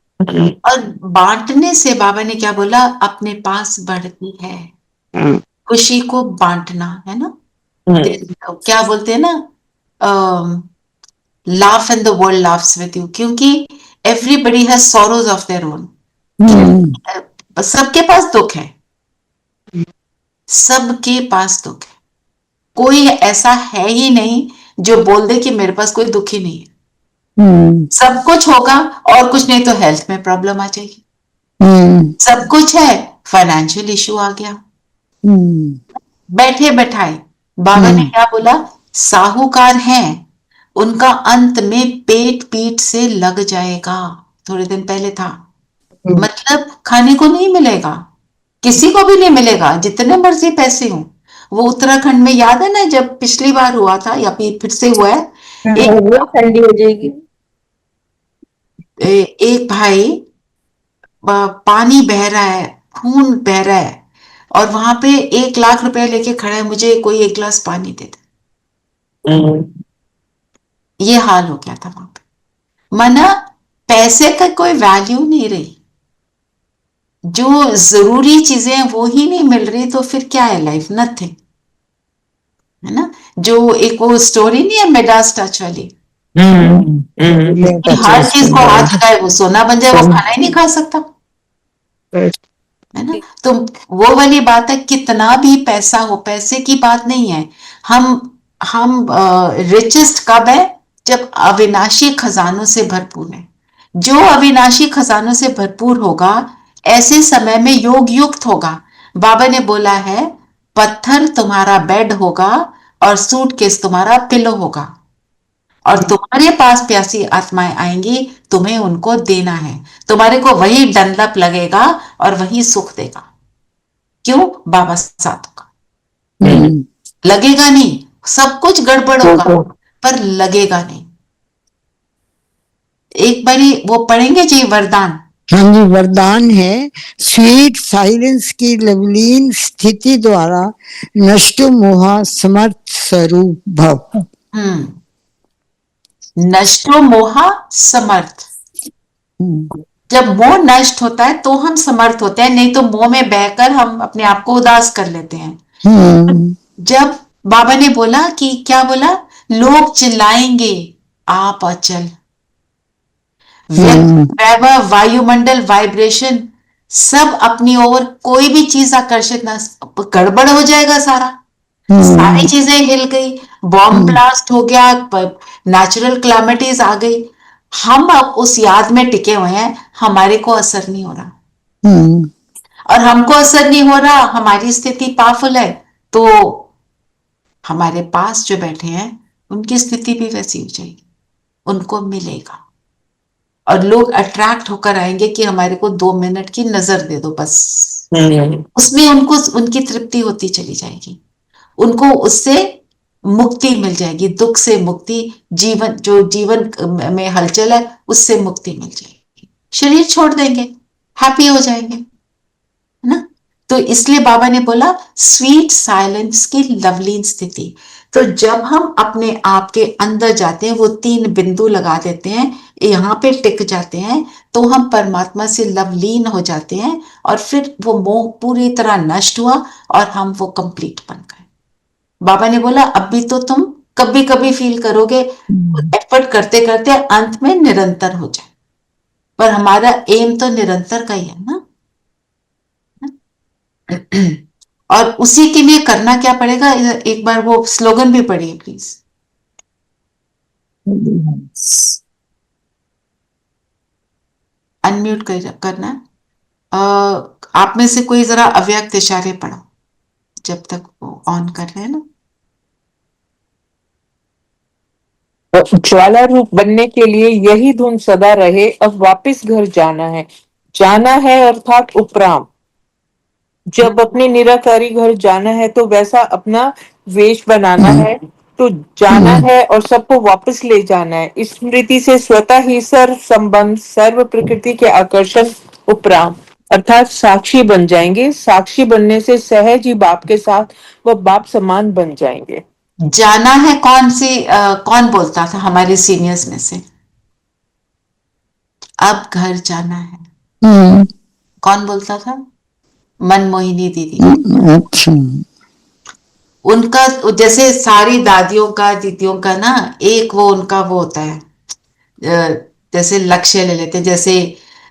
और बांटने से बाबा ने क्या बोला, अपने पास बढ़ती है। खुशी को बांटना है ना। क्या बोलते हैं ना, laugh and the world laughs with you, क्योंकि everybody has sorrows of their own. सबके पास दुख है, सबके पास दुख है। कोई ऐसा है ही नहीं जो बोल दे कि मेरे पास कोई दुख ही नहीं है। सब कुछ होगा, और कुछ नहीं तो हेल्थ में प्रॉब्लम आ जाएगी। सब कुछ है, फाइनेंशियल इशू आ गया। बैठे बैठाए बाबा ने क्या बोला, साहूकार हैं, उनका अंत में पेट पीठ से लग जाएगा। थोड़े दिन पहले था, मतलब खाने को नहीं मिलेगा, किसी को भी नहीं मिलेगा, जितने मर्जी पैसे हों। वो उत्तराखंड में याद है ना, जब पिछली बार हुआ था या फिर से हुआ है, ठंडी हो जाएगी। एक भाई, पानी बह रहा है, खून बह रहा है, और वहां पे 1 लाख रुपए लेके खड़ा है, मुझे कोई 1 गिलास पानी दे दे। ये हाल हो गया था वहां पे। मना पैसे का कोई वैल्यू नहीं रही, जो जरूरी चीजें हैं वो ही नहीं मिल रही, तो फिर क्या है लाइफ, नथिंग है ना। जो एक वो स्टोरी नहीं है मिडास टच वाली, हर चीज को हाथ लगाए वो सोना बन जाए, वो खाना ही नहीं खा सकता, है ना। तो वो वाली बात है, कितना भी पैसा हो, पैसे की बात नहीं है। हम रिचेस्ट कब है, जब अविनाशी खजानों से भरपूर है। जो अविनाशी खजानों से भरपूर होगा, ऐसे समय में योग युक्त होगा। बाबा ने बोला है, पत्थर तुम्हारा बेड होगा और सूटकेस तुम्हारा पिलो होगा। और तुम्हारे पास प्यासी आत्माएं आएंगी, तुम्हें उनको देना है, तुम्हारे को वही डनलप लगेगा और वही सुख देगा। क्यों? बाबा साथ होगा। लगेगा नहीं, सब कुछ गड़बड़ होगा पर लगेगा नहीं। एक बारी वो पढ़ेंगे जी वरदान। हाँ जी, वरदान है, स्वीट साइलेंस की लवलीन स्थिति द्वारा नष्ट मोह समर्थ स्वरूप भव। नष्टो मोह समर्थ। जब मोह नष्ट होता है तो हम समर्थ होते हैं, नहीं तो मोह में बहकर हम अपने आप को उदास कर लेते हैं। जब बाबा ने बोला कि क्या बोला, लोग चिल्लाएंगे आप अचल, वायुमंडल वाइब्रेशन सब अपनी ओर, कोई भी चीज आकर्षित ना, गड़बड़ हो जाएगा सारा, सारी चीजें हिल गई, बॉम्ब ब्लास्ट हो गया, नेचुरल क्लैमिटीज आ गई, हम अब उस याद में टिके हुए हैं, हमारे को असर नहीं हो रहा। और हमको असर नहीं हो रहा, हमारी स्थिति पावरफुल है, तो हमारे पास जो बैठे हैं उनकी स्थिति भी वैसी हो जाएगी, उनको मिलेगा और लोग अट्रैक्ट होकर आएंगे कि हमारे को 2 मिनट की नजर दे दो बस। उसमें उनको उनकी तृप्ति होती चली जाएगी, उनको उससे मुक्ति मिल जाएगी, दुख से मुक्ति, जीवन जो जीवन में हलचल है उससे मुक्ति मिल जाएगी, शरीर छोड़ देंगे, हैप्पी हो जाएंगे, है ना। तो इसलिए बाबा ने बोला स्वीट साइलेंस की लवलीन स्थिति। तो जब हम अपने आप के अंदर जाते हैं, वो 3 बिंदु लगा देते हैं, यहाँ पे टिक जाते हैं, तो हम परमात्मा से लवलीन हो जाते हैं और फिर वो मोह पूरी तरह नष्ट हुआ और हम वो कंप्लीट बन गए। बाबा ने बोला अभी तो तुम कभी कभी फील करोगे, एफर्ट करते करते अंत में निरंतर हो जाए, पर हमारा एम तो निरंतर का ही है ना। और उसी के लिए करना क्या पड़ेगा, एक बार वो स्लोगन भी पढ़िए प्लीज। अनम्यूट करना। आप में से कोई जरा अव्यक्त इशारे पढ़ो जब तक वो ऑन कर रहे हैं ना। ज्वाला रूप बनने के लिए यही धुन सदा रहे, अब वापस घर जाना है अर्थात उपराम। जब अपने निराकारी घर जाना है तो वैसा अपना वेश बनाना है, तो जाना है और सबको वापस ले जाना है। इस स्मृति से स्वतः ही सर्व संबंध, सर्व प्रकृति के आकर्षण उपराम अर्थात साक्षी बन जाएंगे। साक्षी बनने से सहज ही बाप के साथ वह बाप समान बन जाएंगे। जाना है कौन बोलता था हमारे सीनियर्स में से? अब घर जाना है, कौन बोलता था? मनमोहिनी दीदी। अच्छा। उनका जैसे सारी दादियों का दीदियों का ना एक वो उनका वो होता है, जैसे लक्ष्य ले लेते, जैसे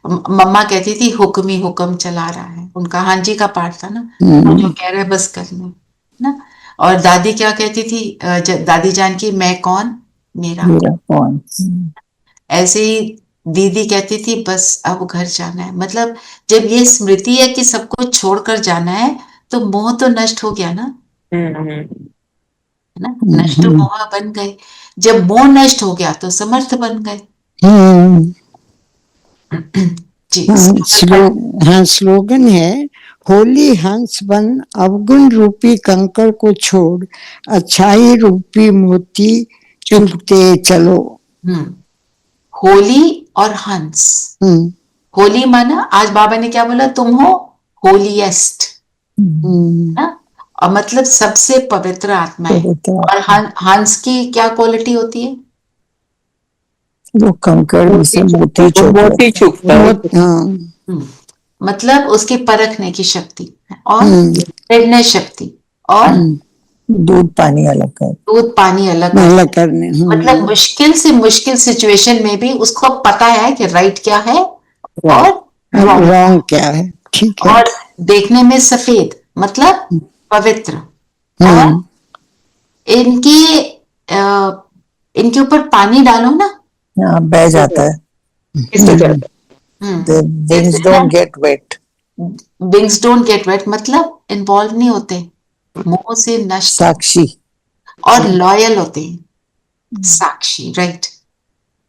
मम्मा कहती थी हुक्म ही हुक्म चला रहा है, उनका हाँ जी का पाठ था ना, जो कह रहे बस करना ना। और दादी क्या कहती थी, दादी जान की मैं कौन मेरा कौन। ऐसे ही दीदी कहती थी बस अब घर जाना है। मतलब जब ये स्मृति है कि सबको छोड़कर जाना है तो मोह तो नष्ट हो गया ना, है ना। नष्ट मोह बन गए, जब मोह नष्ट हो गया तो समर्थ बन गए। जी हाँ, स्लोगन है होली हंस बन अवगुण रूपी कंकड़ को छोड़, अच्छाई रूपी मोती चुगते चलो। होली और हंस। होली माना आज बाबा ने क्या बोला, तुम हो होलीएस्ट ना, और मतलब सबसे पवित्र आत्मा है। और हंस की क्या क्वालिटी होती है? वो कंकड़ से मोती चुगता है। मतलब उसकी परखने की शक्ति और निर्णय शक्ति और दूध पानी अलग करने। मतलब मुश्किल से मुश्किल सिचुएशन में भी उसको पता है कि राइट क्या है और रॉन्ग क्या है, ठीक है। और देखने में सफेद मतलब पवित्र। और इनके ऊपर पानी डालो ना, बह जाता है। Wings don't get wet. Wings don't get wet मतलब इन्वॉल्व नहीं होते, मोह से नष्ट, साक्षी और लॉयल होते हैं। साक्षी, राइट।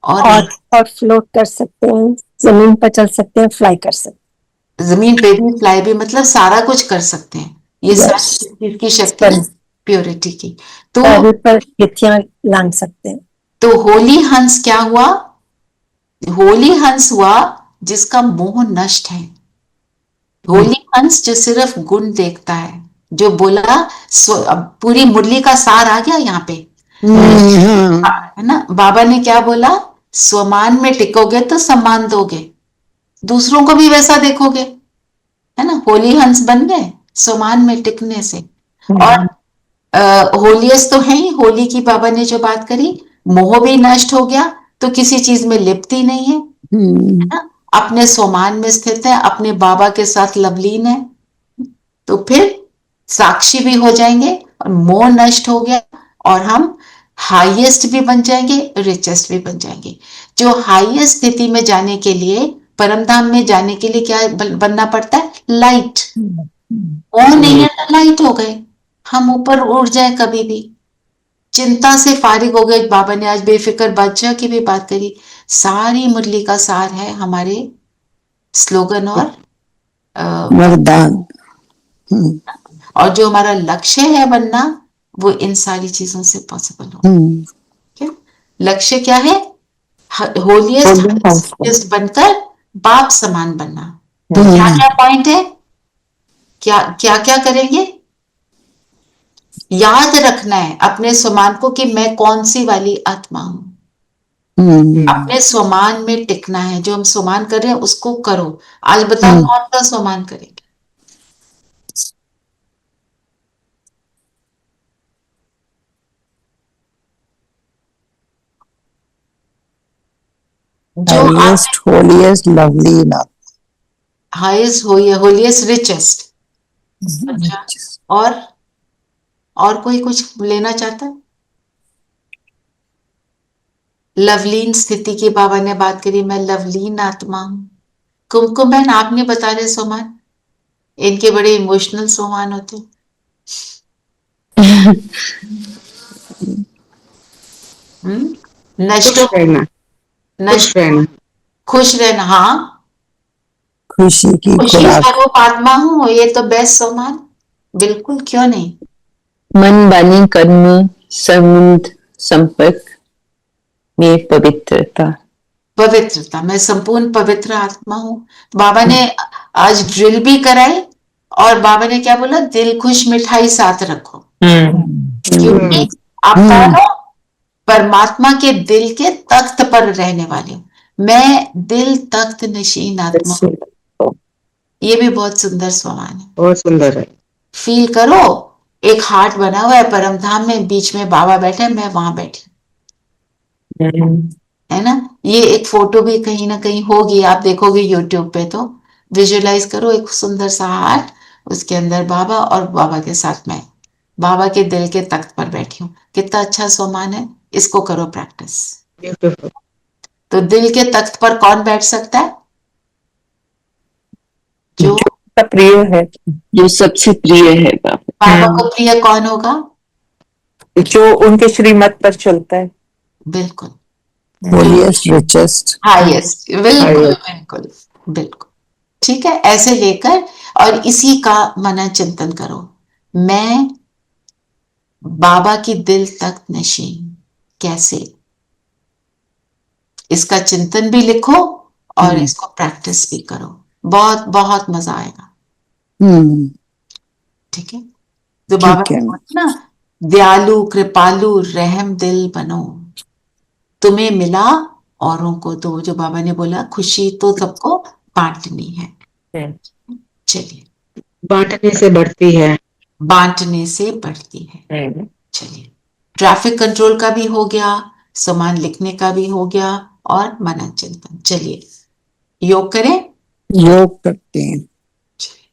और फ्लोट कर सकते हैं, जमीन पर चल सकते हैं, फ्लाई कर सकते जमीन पे भी, फ्लाई भी, मतलब सारा कुछ कर सकते हैं। ये Yes. सारी चीज की शक्ति है प्योरिटी की। तो हैं, पैर पर तिथियां लांग सकते हैं। तो होली हंस क्या हुआ? होली हंस हुआ जिसका मोह नष्ट है। होली हंस जो सिर्फ गुण देखता है, जो बोला अब पूरी मुरली का सार आ गया यहाँ पे, है ना। बाबा ने क्या बोला? स्वमान में टिकोगे तो सम्मान दोगे, दूसरों को भी वैसा देखोगे, है ना। होली हंस बन गए स्वमान में टिकने से। और होलियस तो है ही, होली की बाबा ने जो बात करी, मोह भी नष्ट हो गया, तो किसी चीज में लिप्ति नहीं है, है ना। अपने स्वमान में स्थित है, अपने बाबा के साथ लवलीन है, तो फिर साक्षी भी हो जाएंगे और मोह नष्ट हो गया, और हम हाईएस्ट भी बन जाएंगे, रिचेस्ट भी बन जाएंगे। जो हाईएस्ट स्थिति में जाने के लिए, परम धाम में जाने के लिए क्या बनना पड़ता है? लाइट। मोह नहीं है तो लाइट हो गए, हम ऊपर उड़ जाए कभी भी, चिंता से फारिग हो गए। बाबा ने आज बेफिक्र बादशाह की भी बात करी। सारी मुरली का सार है हमारे स्लोगन और वरदान। और जो हमारा लक्ष्य है बनना, वो इन सारी चीजों से पॉसिबल हो। क्या लक्ष्य क्या है? होलियस्ट बनकर बाप समान बनना। तो क्या क्या पॉइंट है? क्या क्या क्या करेंगे? याद रखना है अपने स्वमान को कि मैं कौन सी वाली आत्मा हूं। अपने स्वमान में टिकना है। जो हम स्वमान कर रहे हैं उसको करो। आज बताओ कौन सा स्वमान करेंगे? हाईएस्ट, होलीएस्ट, लवली इन हाईएस्ट, होलिएस्ट, रिचेस्ट। अच्छा, और कोई कुछ लेना चाहता है? लवलीन स्थिति की बाबा ने बात करी, मैं लवलीन आत्मा हूं। कुमकुम बहन, आप नहीं बता रहे सोमान? इनके बड़े इमोशनल सोमान होते हैं। नष्ट रहना, नष्ट रहना, खुश रहना। हाँ, खुशी की खुशी खुराक। स्वरूप आत्मा हूं, ये तो बेस्ट सोमान। बिल्कुल, क्यों नहीं। मन, वाणी, कर्म, संबंध, संपर्क में पवित्रता। पवित्रता, मैं संपूर्ण पवित्र आत्मा हूं। बाबा ने आज ड्रिल भी कराई, और बाबा ने क्या बोला? दिल खुश मिठाई साथ रखो, क्योंकि आप दोनों परमात्मा के दिल के तख्त पर रहने वाले हो। मैं दिल तख्त नशीन आत्मा हूं। ये भी बहुत सुंदर स्वमान है, बहुत सुंदर है। फील करो, एक हार्ट बना हुआ है परम धाम में, बीच में बाबा बैठे, मैं वहां बैठी, है ना। ये एक फोटो भी कहीं ना कहीं होगी, आप देखोगे यूट्यूब पे तो विजुअलाइज करो, एक सुंदर सा हार्ट, उसके अंदर बाबा और बाबा के साथ मैं बाबा के दिल के तख्त पर बैठी हूँ। कितना अच्छा सोमान है, इसको करो प्रैक्टिस। तो दिल के तख्त पर कौन बैठ सकता है? जो प्रिय है, जो सबसे प्रिय है बाबा। बाबा को प्रिय कौन होगा? जो उनके श्रीमत पर चलता है। बिल्कुल, होलीएस्ट, रिचेस्ट, हाईएस्ट। बिल्कुल बिल्कुल बिल्कुल, ठीक है। ऐसे लेकर और इसी का मनन चिंतन करो। मैं बाबा की दिल तक नशीन, कैसे? इसका चिंतन भी लिखो और इसको प्रैक्टिस भी करो, बहुत बहुत मजा आएगा। ठीक है। तो बाबा ने बोला ना, दयालु कृपालु रहम दिल बनो, तुम्हें मिला औरों को दो। जो बाबा ने बोला, खुशी तो सबको बांटनी है। चलिए, बांटने से बढ़ती है, बांटने से बढ़ती है। चलिए, ट्रैफिक कंट्रोल का भी हो गया, सामान लिखने का भी हो गया, और मनन चिंतन। चलिए योग करें। योग करते हैं।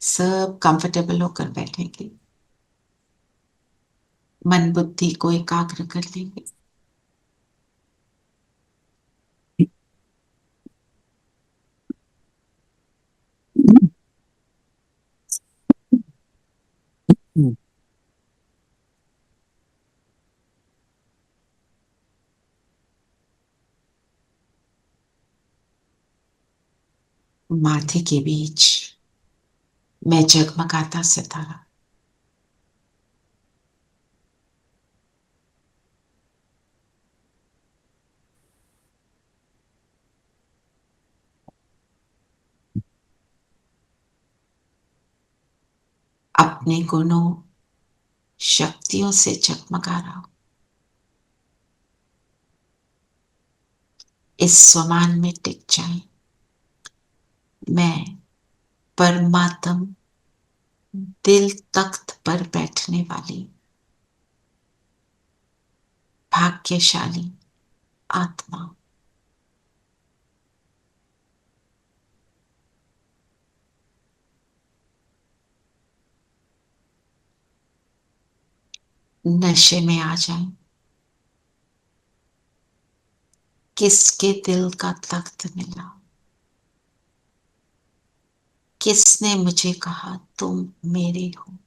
सब कंफर्टेबल होकर बैठेंगे, मन बुद्धि को एकाग्र कर लेंगे। माथे के बीच मैं जगमगाता सितारा। अपने गुणों शक्तियों से जगमगा रहा हूं। इस स्वमान में टिक जाए। मैं परमात्म दिल तख्त पर बैठने वाली भाग्यशाली आत्मा। नशे में आ जाए। किसके दिल का तख्त मिला? किसने मुझे कहा तुम मेरे हो?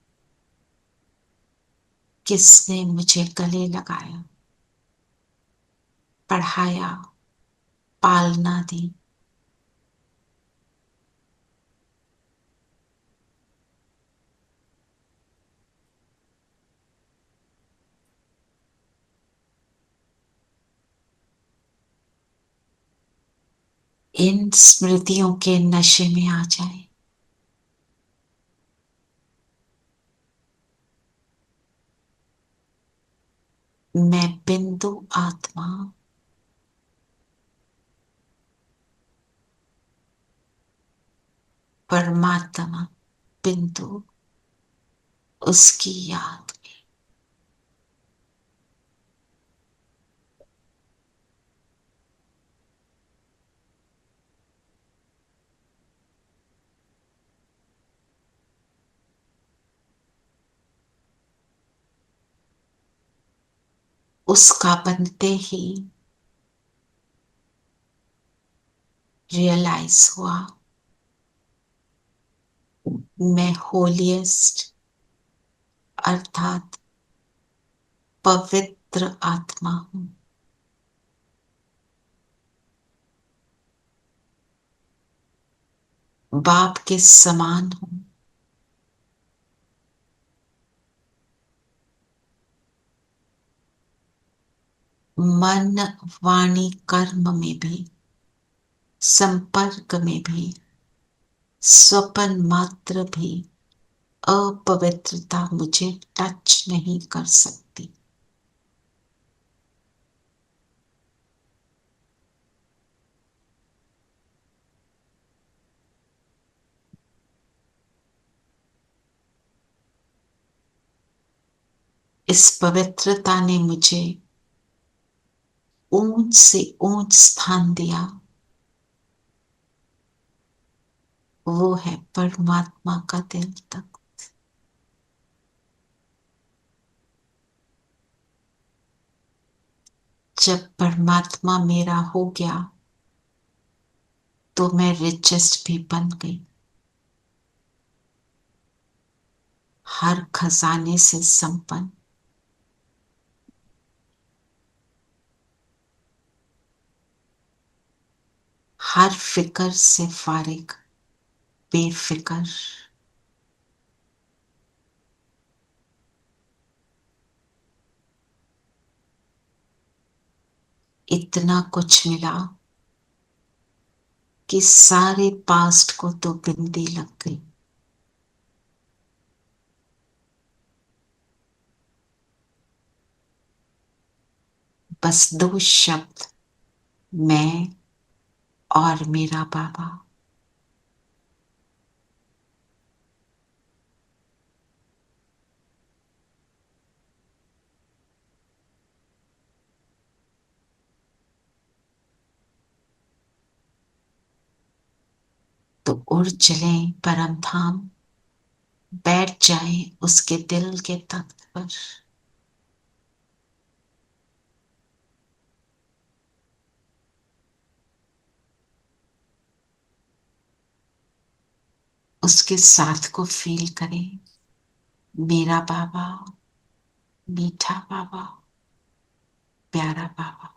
किसने मुझे गले लगाया, पढ़ाया, पालना दी? इन स्मृतियों के नशे में आ जाए। मैं बिंदु आत्मा परमात्मा बिंदु उसकी याद में। उसका बनते ही रियलाइज हुआ मैं होलिएस्ट अर्थात पवित्र आत्मा हूं। बाप के समान हूं। मन वाणी कर्म में भी, संपर्क में भी, स्वपन मात्र भी अपवित्रता मुझे टच नहीं कर सकती। इस पवित्रता ने मुझे ऊंच से ऊंच स्थान दिया। वो है परमात्मा का दिल तक। जब परमात्मा मेरा हो गया तो मैं रिचेस्ट भी बन गई। हर खजाने से संपन्न, हर फिक्र से फारिग, बेफिक्र। इतना कुछ मिला कि सारे पास्ट को तो बिंदी लग गई। बस दो शब्द, मैं और मेरा बाबा। तो उड़ चलें परम धाम, बैठ जाएं उसके दिल के तख्त पर। उसके साथ को फील करें। मेरा बाबा, मीठा बाबा, प्यारा बाबा।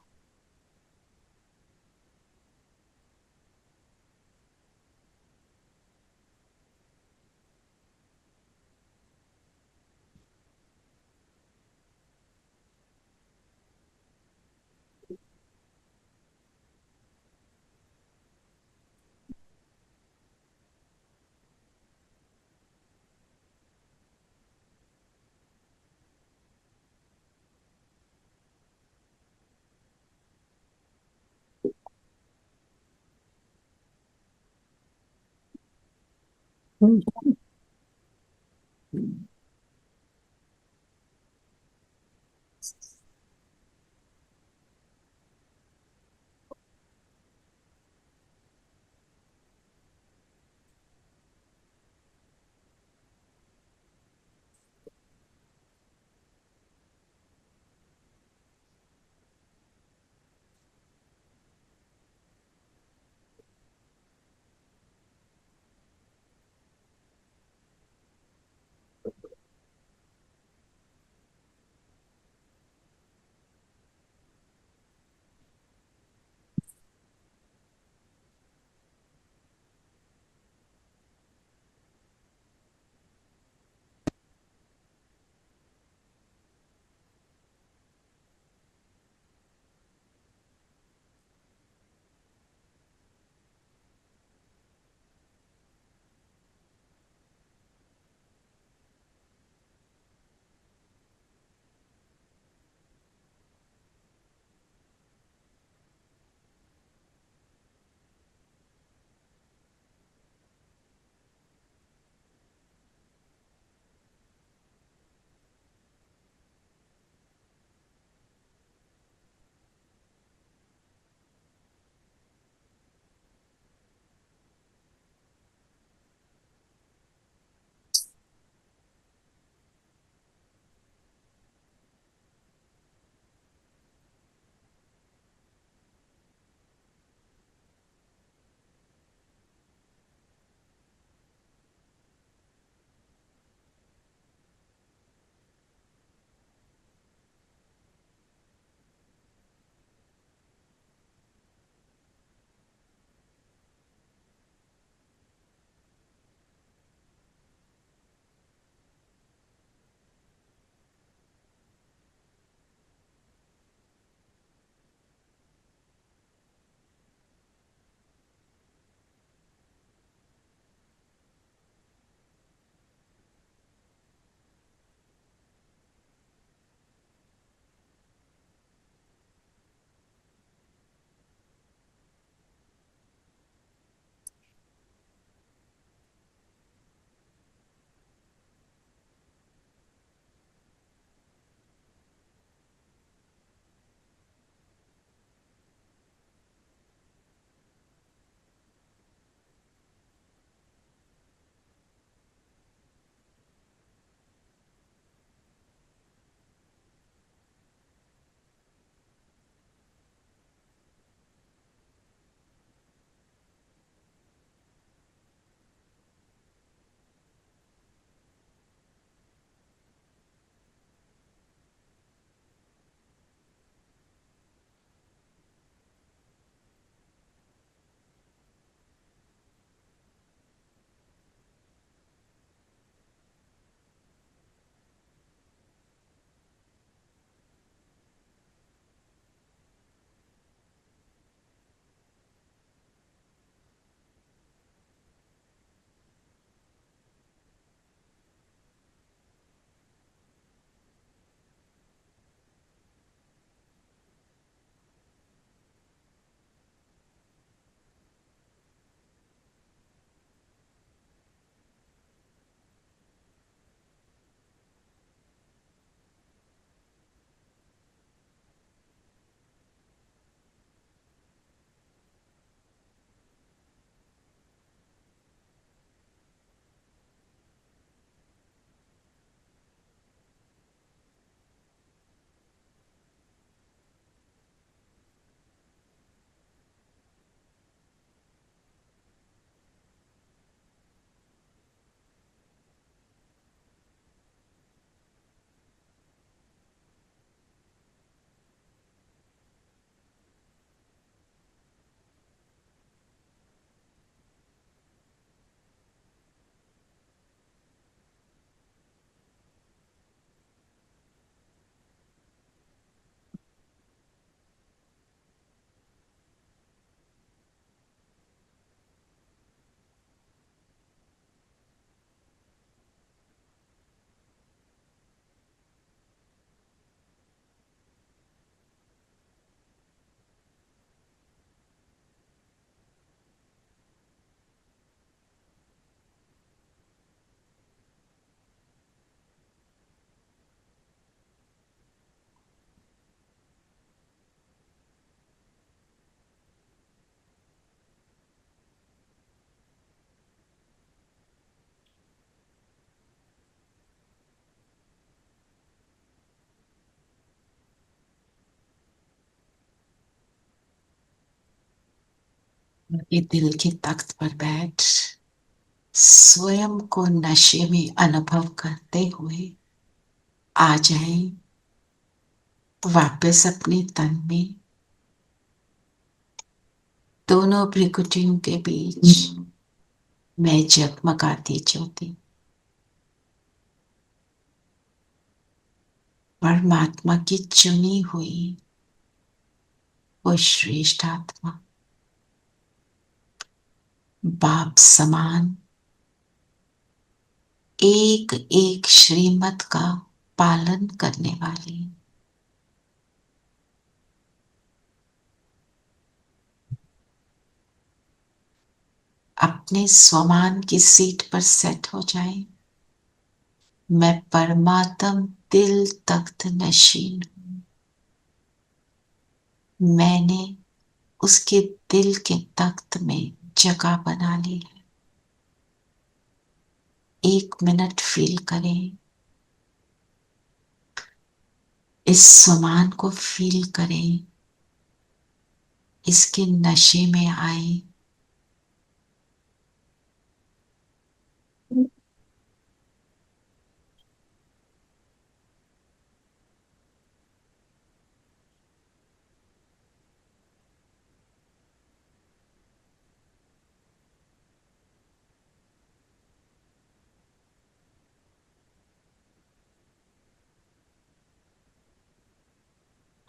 ये दिल के तख्त पर बैठ स्वयं को नशे में अनुभव करते हुए आ जाए वापस अपने तन में। दोनों भ्रिकुटियों के बीच मैं जगमगाती ज्योति, परमात्मा की चुनी हुई वो श्रेष्ठ आत्मा, बाप समान एक एक श्रीमत का पालन करने वाली, अपने स्वमान की सीट पर सेट हो जाए। मैं परमात्म दिल तख्त नशीन हूं, मैंने उसके दिल के तख्त में जगह बना ली है। 1 मिनट फील करें, इस स्वमान को फील करें, इसके नशे में आए।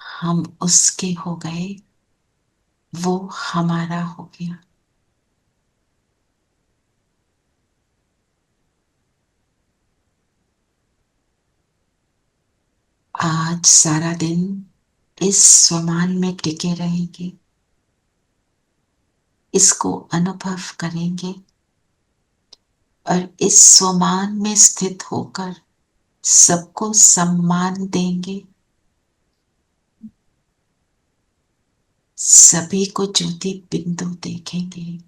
हम उसके हो गए, वो हमारा हो गया। आज सारा दिन इस स्वमान में टिके रहेंगे, इसको अनुभव करेंगे और इस स्वमान में स्थित होकर सबको सम्मान देंगे, सभी को ज्योति बिंदु देखेंगे।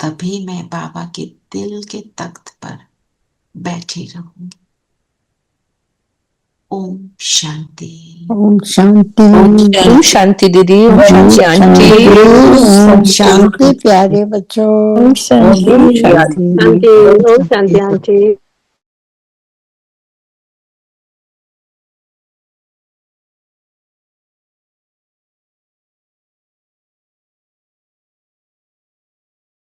तभी मैं बाबा के दिल के तख्त पर बैठी रहूंगी। ओम शांति। ओम शांति। ओम शांति दीदी। ओम शांति। ओम शांति प्यारे बच्चों। ओम शांति। शांति। ओम शांति आंटी।